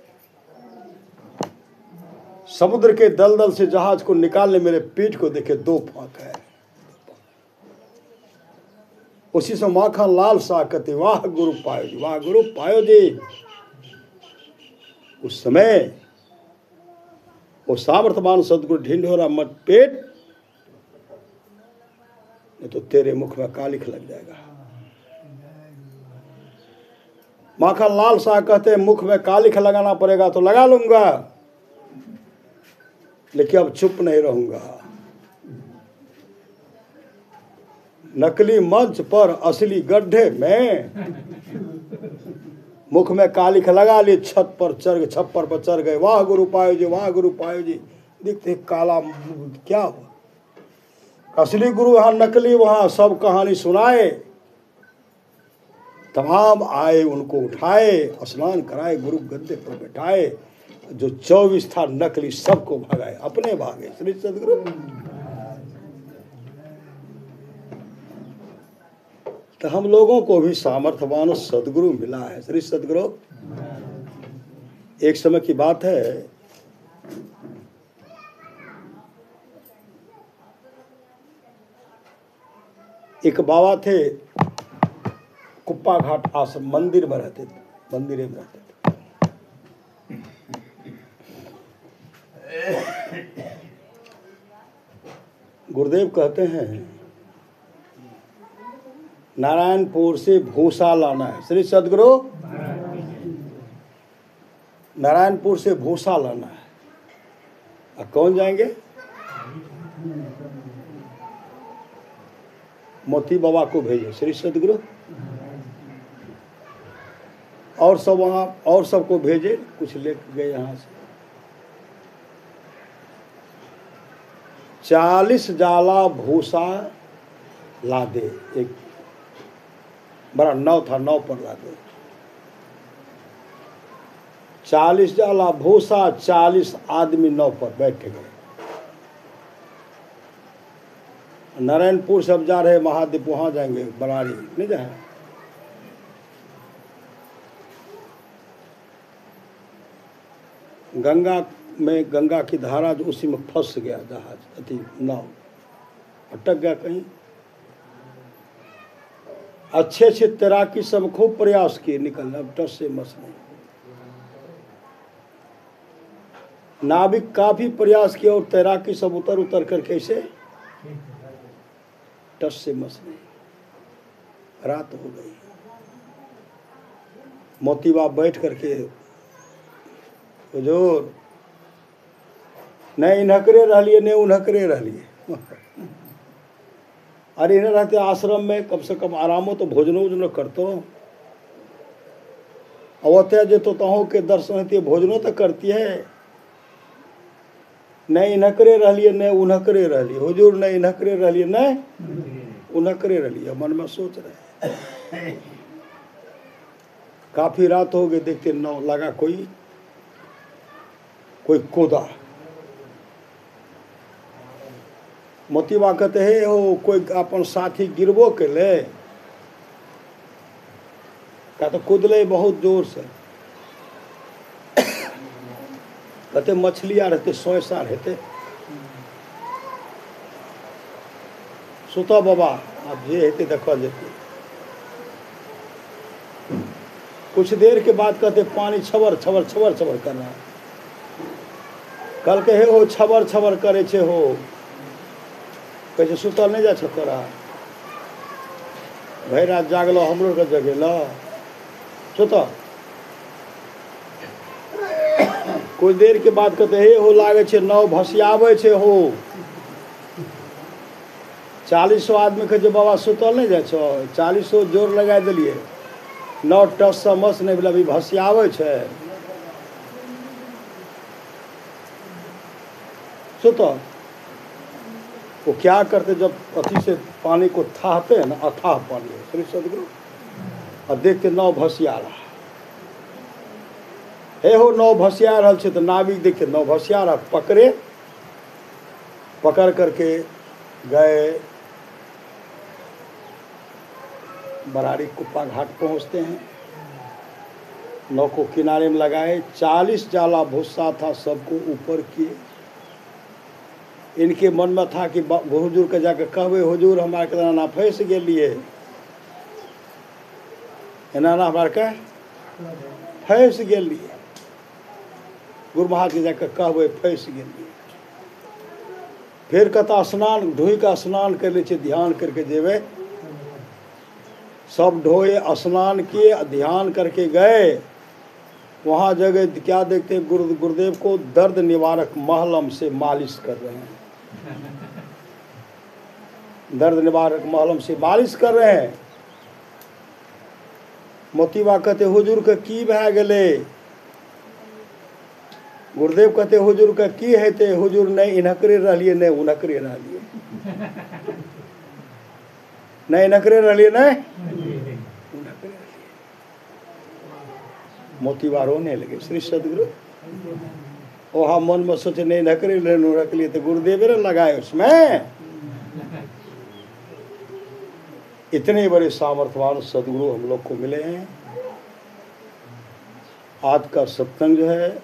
समुद्र के दलदल से जहाज को निकालने मेरे पीठ को देखे 2 फांक है। उसी से माखन लाल सा कहते वाह गुरु पायो जी, वाह गुरु पायो जी। उस समय वो सामर्थ्यवान सदगुरु ढिंढोरा मत पेट, नहीं तो तेरे मुख में कालिख लग जाएगा। माखन लाल शाह कहते मुख में कालिख लगाना पड़ेगा तो लगा लूंगा, लेकिन अब चुप नहीं रहूंगा। नकली मंच पर असली गड्ढे में मुख में कालिख लगा ली, छत पर चढ़ गए, छप्पर पर चढ़ गए, वाह गुरु पायो जी, वाह गुरु पायो जी। देखते काला क्या हुआ, असली गुरु यहाँ नकली वहां, सब कहानी सुनाए। तमाम आए उनको उठाए, स्नान कराए, गुरु गद्दे पर बैठाए। जो 24 था नकली सबको भगाए, अपने भागे श्री सदगुरु। तो हम लोगों को भी सामर्थ्यवान सदगुरु मिला है श्री सदगुरु। एक समय की बात है, एक बाबा थे, कुप्पा घाट आश्रम मंदिर में रहते थे, मंदिर में रहते थे। गुरुदेव कहते हैं नारायणपुर से भूसा लाना है श्री सदगुरु, नारायणपुर से भूसा लाना है। और कौन जाएंगे? मोती बाबा को भेजे श्री सदगुरु, और सब वहां और सबको भेजे, कुछ लेकर गए यहाँ से। 40 जाला भूसा लादे, एक बड़ा नाव था, नाव पर लादे। 40 जाला भूसा, 40 आदमी नाव पर बैठ गए। नारायणपुर से अब जा रहे महाद्वीप, वहां जाएंगे बराड़ी, नहीं जाए। गंगा में, गंगा की धारा जो उसी में फंस गया जहाज, अति नाव अटक गया कहीं। अच्छे अच्छे तैराकी सब खूब प्रयास किए निकलने, अब टस से मस नहीं। नाविक काफी प्रयास किया और तैराकी सब उतर उतर कर कैसे टस से मस नहीं। रात हो गई, मोती बाप बैठ करके हुजूर नहीं इन्हकरे रहिए, नहीं उन्हकरे रहिए। अरे इन्हें रहते आश्रम में कम से कम आरामो तो भोजनो उजनो करतो, अवत्या जे तो तहों के दर्शन होती है, भोजनो तो करती है। नहीं इन्हकरे रहिए, नहीं उन्हकरे रहिए। हुजूर नहीं इन्हकरे रहिए, नहीं उन्हकरे रहिए। मन में सोच रहे, काफी रात हो गई, देखते नौ लगा कोई कूदा। मोतीबा कहते हे हो कोई अपन साथी गिरबो के ले, का तो कूदले बहुत जोर से। कहते मछलियां रहते, सोयसा रहते। सुता बाबा अब ये हेते देखा जेते। कुछ देर के बाद कहते पानी छबर छबर छबर छबर कर रहा। कल के हे हो छबर छबर करे छे हो, कैसे सुतल नहीं जा छतरा, भैर रात जागलो, हमरो के जगेला सुता। कुछ देर के बाद कहते हे हो लागे छे नाव भसियावे छे हो। 40 आदमी के जो बाबा सुतल नहीं जा छो, 40 जोर लगा दिलिए, नाव टस समस नहीं बोला, अभी भसियावे छे सुता। वो क्या करते, जब अति से पानी को थाहते हैं ना, अथाह पानी है श्री सदगुरु, और देखते नाव भसिया रहा। हे हो नाव भसिया रहा छे, तो नाविक देखते नाव भसिया रहा, पकड़े, पकड़ करके गए बराड़ी कुप्पा घाट पहुंचते हैं। नाव को किनारे में लगाए, 40 जाला भूसा था, सबको ऊपर किए। इनके मन में था कि हुजूर के जाके कहबे हुजूर हमारे के ना फंस गेलिए, एना हमार के फंस गेलिए। गुरु महाराज के जाकर कहबै फंस गेलिए। फिर कहता स्नान ढोई का स्नान कर ले, ध्यान करके जेबे। सब ढोए स्नान किए, ध्यान करके गए। वहाँ जगह क्या देखते गुरुदेव को दर्द निवारक महलम से मालिश कर रहे हैं। दर्द निवारक महलम से मालिश कर रहे हैं। मोतीबा कहते हुजूर के की भए गेले। गुरुदेव कहते हुजूर के की हेते। हुजूर नहीं इनकरे रहलिए नहीं उनकरे रहलिए, नहीं इनकरे रहलिए नहीं उनकरे रहलिए। मोतीबा रोने लगे। श्री सदगुरु वहाँ मन में सोचे नहीं नकरे रख लिए तो गुरुदेव ने लगाए उसमें। इतने बड़े सामर्थ्यवान सदगुरु हम लोग को मिले हैं। आज का सत्संग जो है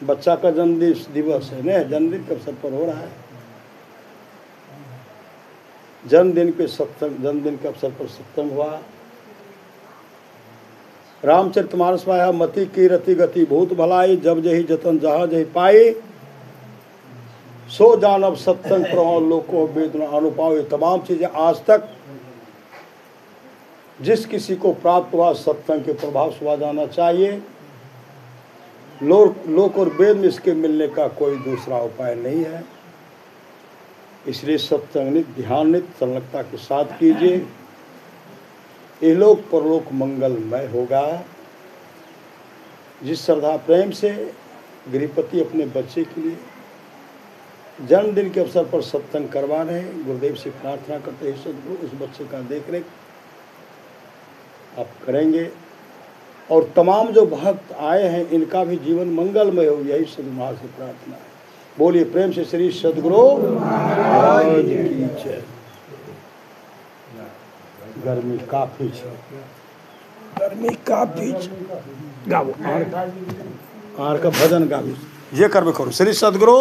बच्चा का जन्मदिन दिवस है ना, जन्मदिन के अवसर पर हो रहा है। जन्मदिन के अवसर पर सत्संग हुआ। रामचरितमानस में है मति की रति गति भूत भलाई, जब जही जतन जहाँ जही पाई, सो जानब सत्संग प्रभाव लोको वेदना अनुपाव। ये तमाम चीजें आज तक जिस किसी को प्राप्त हुआ सत्संग के प्रभाव से हुआ जाना चाहिए। लोक और वेद में इसके मिलने का कोई दूसरा उपाय नहीं है। इसलिए सत्संग नित ध्यान नित संलग्नता के साथ कीजिए। इहलोक परलोक मंगलमय होगा। जिस श्रद्धा प्रेम से गृहपति अपने बच्चे के लिए जन्मदिन के अवसर पर सत्संग करवा रहे हैं, गुरुदेव से प्रार्थना करते हैं सदगुरु उस बच्चे का देख रेख आप करेंगे। और तमाम जो भक्त आए हैं इनका भी जीवन मंगलमय हो, यही सदगुरु से प्रार्थना है। बोलिए प्रेम से श्री सदगुरु महाराज की जय। गर्मी काफी है, गर्मी काफी गाओ आर का भजन गाओ ये करबे करो। श्री सदगुरु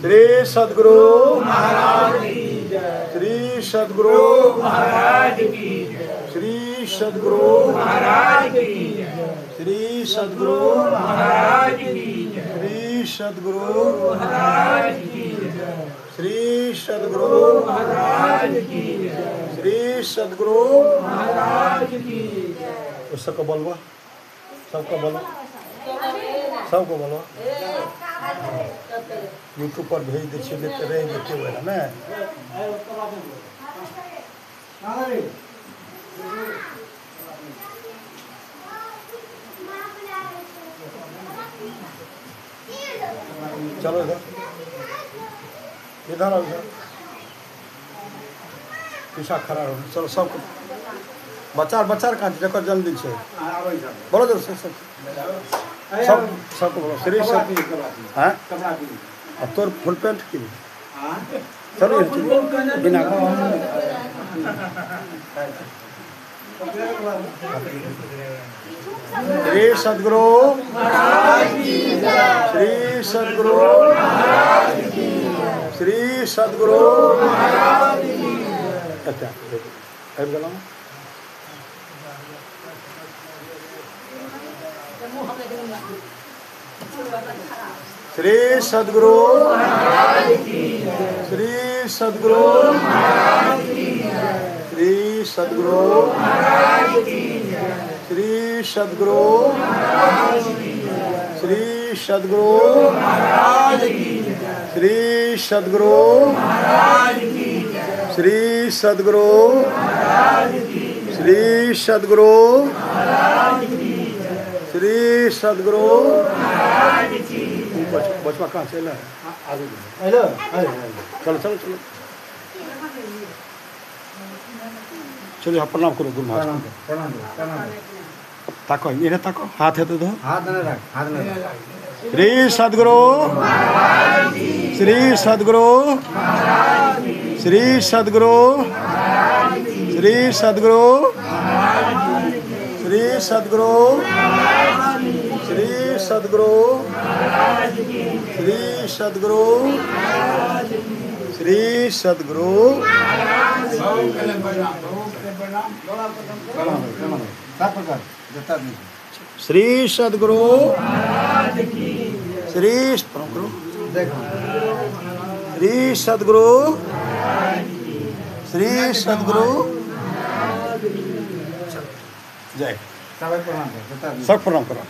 श्री सदगुरु महाराज की जय। श्री सदगुरु महाराज की जय। श्री सदगुरु महाराज की जय। श्री सदगुरु महाराज की जय। श्री सदगुरु महाराज की जय। श्री सदगुरु महाराज की जय। श्री सदगुरु महाराज की जय। सबको बोलवा, सबको बोलो, सबको बोलो। यूट्यूब पर भेज दीजिए, लेते रहे देते हुए ना। चलो इधर इधर इधर पीछा खड़ा हो। चलो सबको बच्चा बच्चा कहाँ जकर जन्मदिन है बोलो जरूर सब सबको बोलो। श्री अब तोर फुल पेंट की चलो बिना श्री सदगुरु श्री सदगुरु श्री सदगुरु। अच्छा श्री सदगुरु श्री सदगुरु श्री सदगुरु श्री सदगुरु श्री सदगुरु श्री सदगुरु श्री सदगुरु श्री सदगुरु श्री सदगुरु। बचवा कहाँ से चलो चलो चलो चलो यहाँ प्रणाम करो गुरु महाराज। ताको ये ताको हाथ है तो दो हाथ न रख हाथ न रख। श्री सदगुरु श्री सदगुरु श्री सदगुरु श्री सदगुरु श्री सदगुरु श्री सदगुरु श्री सदगुरु श्री सदगुरु। श्री सद्गुरु श्री सद्गुरु श्री सद्गुरु जय सब प्रणाम करो।